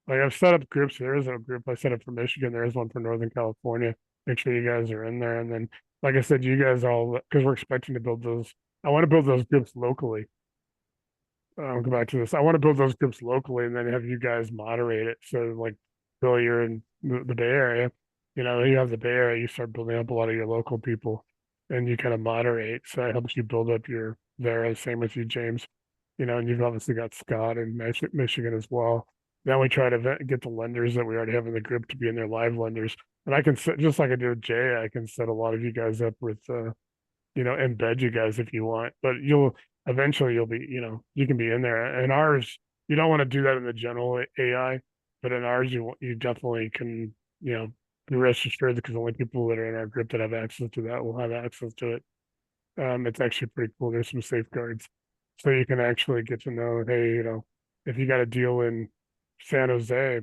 Like I've set up groups. There is a group I set up for Michigan. There is one for Northern California. make sure you guys are in there. And then, like I said, you guys all, because we're expecting to build those, I want to build those groups locally. I'll go back to this. I want to build those groups locally and then have you guys moderate it. So like, Bill, you're in the Bay Area, you know, you have the Bay Area, you start building up a lot of your local people and you kind of moderate. So it helps you build up your there. Same with you, James. You know, and you've obviously got Scott in Michigan as well. Then we try to get the lenders that we already have in the group to be in their live lenders. And I can set, just like I did with Jay, I can set a lot of you guys up with, you know, embed you guys if you want, but eventually you'll be, you know, you can be in there. And ours, you don't want to do that in the general AI, but in ours, you definitely can, you know, be rest assured because only people that are in our group that have access to that will have access to it. It's actually pretty cool. There's some safeguards. So you can actually get to know, hey, you know, if you got a deal in San Jose,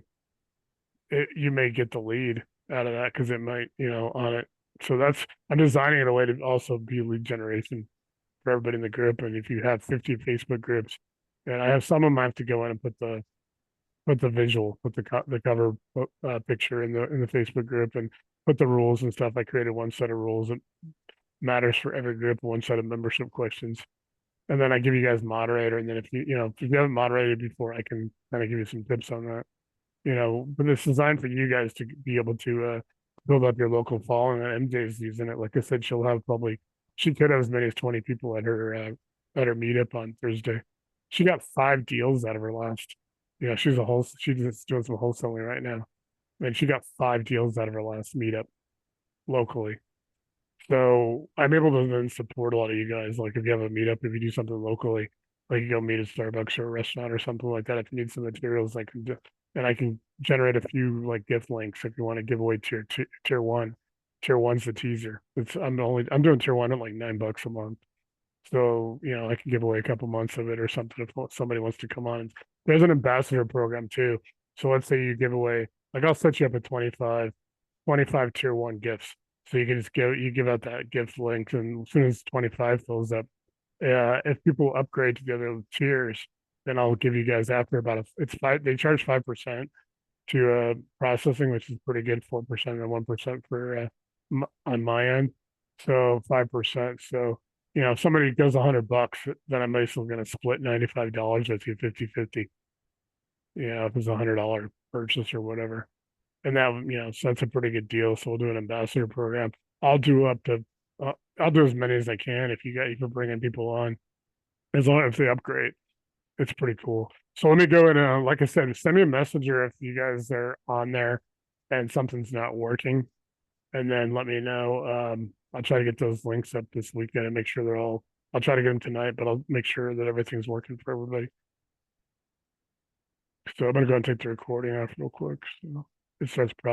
you may get the lead out of that because it might, you know, on it. So I'm designing it a way to also be lead generation for everybody in the group. And if you have 50 Facebook groups, and I have some of them I have to go in and put the visual, put the cover picture in the Facebook group and put the rules and stuff. I created one set of rules that matters for every group, one set of membership questions. And then I give you guys moderator. And then if you know, if you haven't moderated before, I can kind of give you some tips on that. You know, but it's designed for you guys to be able to build up your local following. And MJ's using it. Like I said, she could have as many as 20 people at her meetup on Thursday. She got 5 deals out of her last. You know, she's just doing some wholesaling right now. And she got 5 deals out of her last meetup locally. So I'm able to then support a lot of you guys. Like if you have a meetup, if you do something locally, like you go meet at Starbucks or a restaurant or something like that. If you need some materials, I can do, and I can generate a few like gift links if you want to give away tier 1. Tier 1's the teaser. I'm doing tier 1 at like $9 a month. So, you know, I can give away a couple months of it or something if somebody wants to come on. There's an ambassador program too. So let's say you give away, like I'll set you up at 25 tier 1 gifts. So you can just give out that gift link, and as soon as 25 fills up, if people upgrade to the other tiers, then I'll give you guys after about they charge 5% to processing, which is pretty good, 4% and 1% for on my end. So 5%. So, you know, if somebody goes $100, then I'm basically going to split $95 with you 50-50. You know, if it's $100 purchase or whatever. And that, you know, so that's a pretty good deal. So we'll do an ambassador program. I'll do I'll do as many as I can if you're bringing people on, as long as they upgrade. It's pretty cool. So let me go and like I said, send me a messenger if you guys are on there and something's not working, and then let me know. I'll try to get those links up this weekend and make sure I'll try to get them tonight, but I'll make sure that everything's working for everybody. So I'm gonna go and take the recording off real quick. So it starts.